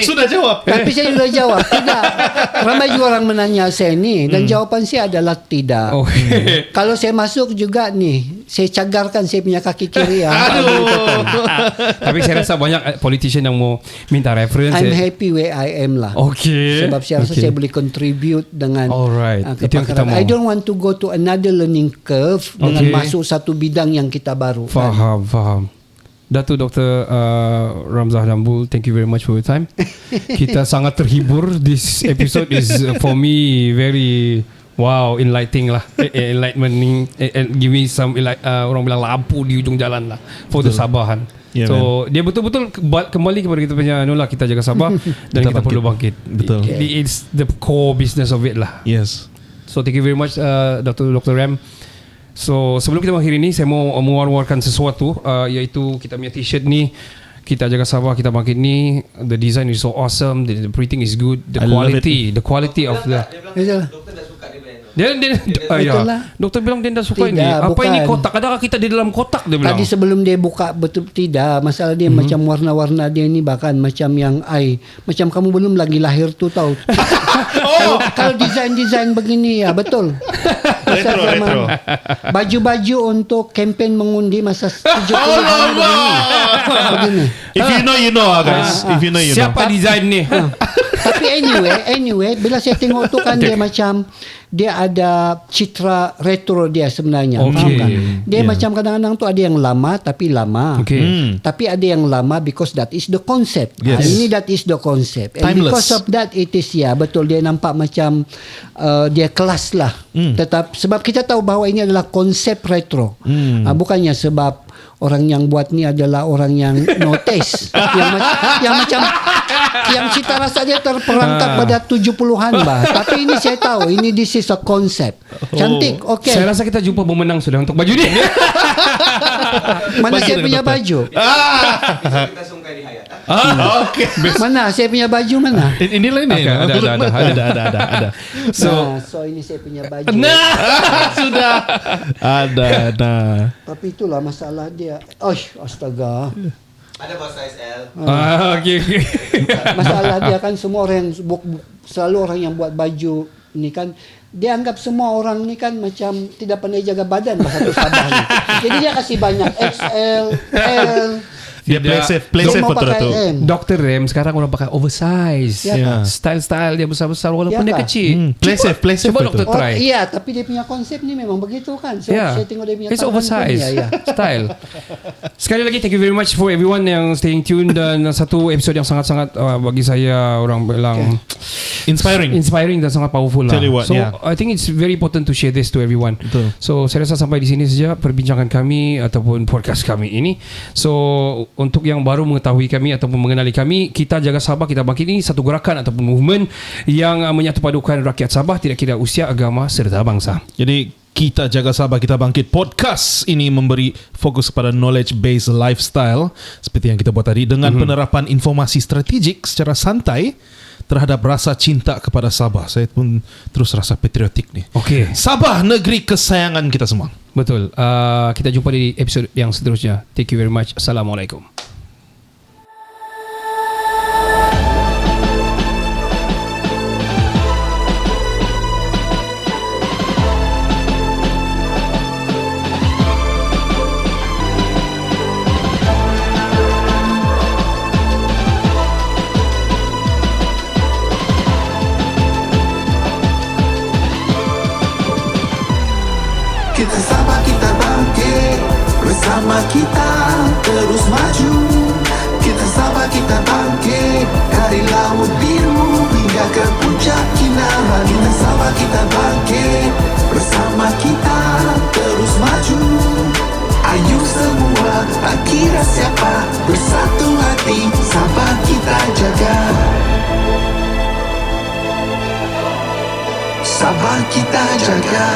Sudah jawab. Tapi saya sudah jawab tidak. Ramai juga orang menanya saya ni, dan jawapan saya adalah tidak. Okay. Kalau saya masuk juga nih, saya cagarkan saya punya kaki kiri. Tapi saya rasa banyak politician yang mau minta reference. I'm happy where I am lah. Okay. Sebab saya rasa saya boleh contribute dengan Alright. Itu yang kita kepakaran. mau. I don't want to go to another learning curve dengan masuk satu bidang yang kita baru. Kan? Faham. Datuk Dr. Ramzah Dambul, thank you very much for your time. Kita sangat terhibur. This episode is for me very enlightening lah. Enlightening, give me some orang bilang lampu di ujung jalan lah for the Sabahan. Yeah, So dia betul-betul kembali kepada kita punya kita jaga Sabah dan kita perlu bangkit. Betul. It's the core business of it lah. Yes. So thank you very much Dr. Rem. So sebelum kita mengakhiri ni, saya mau mewar-warkan sesuatu, iaitu kita punya t-shirt ni, kita jaga Sabah, kita bangkit ni. The design is so awesome, the printing is good, the quality of the Betul lah. Doktor bilang dia dah suka Tidak, ini. Apa bukan. ini kotak? Adakah kita di dalam kotak, dia bilang? Tadi sebelum dia buka, betul tidak. Masalah dia macam warna-warna dia ni bahkan macam yang macam kamu belum lagi lahir tu tahu. Kalau desain-desain begini ya betul. Retro. Baju-baju untuk kempen mengundi masa 70-an begini. If you know, you know guys. If you know, you know. Siapa desain ni? Tapi anyway, bila saya tengok tu kan dia macam dia ada citra retro dia sebenarnya. Okay. Faham kan? Dia Yeah. macam kadang-kadang tu ada yang lama tapi lama. Okay. Tapi ada yang lama because that is the concept. Yes. Ini that is the concept. And Timeless. because of that it is betul dia nampak macam dia kelas lah. Tetap sebab kita tahu bahawa ini adalah konsep retro. Bukannya sebab orang yang buat ni adalah orang yang no taste. yang cita rasa dia terperangkap pada 70-an bah. Tapi ini saya tahu, ini this is a concept. Cantik, okey. Saya rasa kita jumpa pemenang sudah untuk baju ni. Mana saya punya baju? Okay. Mana saya punya baju mana? Inilah ini. Okay, ada. So ini saya punya baju. Sudah. Ada. Tapi itulah masalah dia. Astaga. Ada bos size L. Okay. Masalah dia kan semua orang yang selalu orang yang buat baju ni kan dia anggap semua orang ni kan macam tidak pandai jaga badan satu Sabah ni. Jadi dia kasih banyak XL, L. Dia play safe betul tu. Dr. Rem sekarang orang pakai oversize. Ya. Style dia besar-besar walaupun dia Ya, kecil. Play safe Coba doktor betul. try. Iya, tapi dia punya konsep ni memang begitu kan. So saya tengok dia punya It's tangan oversize pun, ya. style. Sekali lagi thank you very much for everyone yang staying tuned dan satu episod yang sangat-sangat bagi saya orang bilang inspiring dan sangat powerful lah. Tell you what, so yeah. I think it's very important to share this to everyone. Betul. So saya rasa sampai di sini saja perbincangan kami ataupun podcast kami ini. So untuk yang baru mengetahui kami ataupun mengenali kami, kita Jaga Sabah Kita Bangkit ini satu gerakan ataupun movement yang menyatu padukan rakyat Sabah tidak kira usia, agama serta bangsa. Jadi Kita Jaga Sabah Kita Bangkit podcast ini memberi fokus kepada knowledge based lifestyle seperti yang kita buat tadi dengan penerapan informasi strategik secara santai terhadap rasa cinta kepada Sabah. Saya pun terus rasa patriotik ni. Okey. Sabah negeri kesayangan kita semua. Betul. Kita jumpa di episod yang seterusnya. Thank you very much. Assalamualaikum. Kita Sabah kita bangkit, bersama kita terus maju. Kita Sabah kita bangkit, dari laut biru hingga ke puncak Kinabalu. Kita Sabah kita bangkit, bersama kita terus maju. Ayo semua, tak kira siapa, bersatu hati Sabah kita jaga. Sabah kita jaga.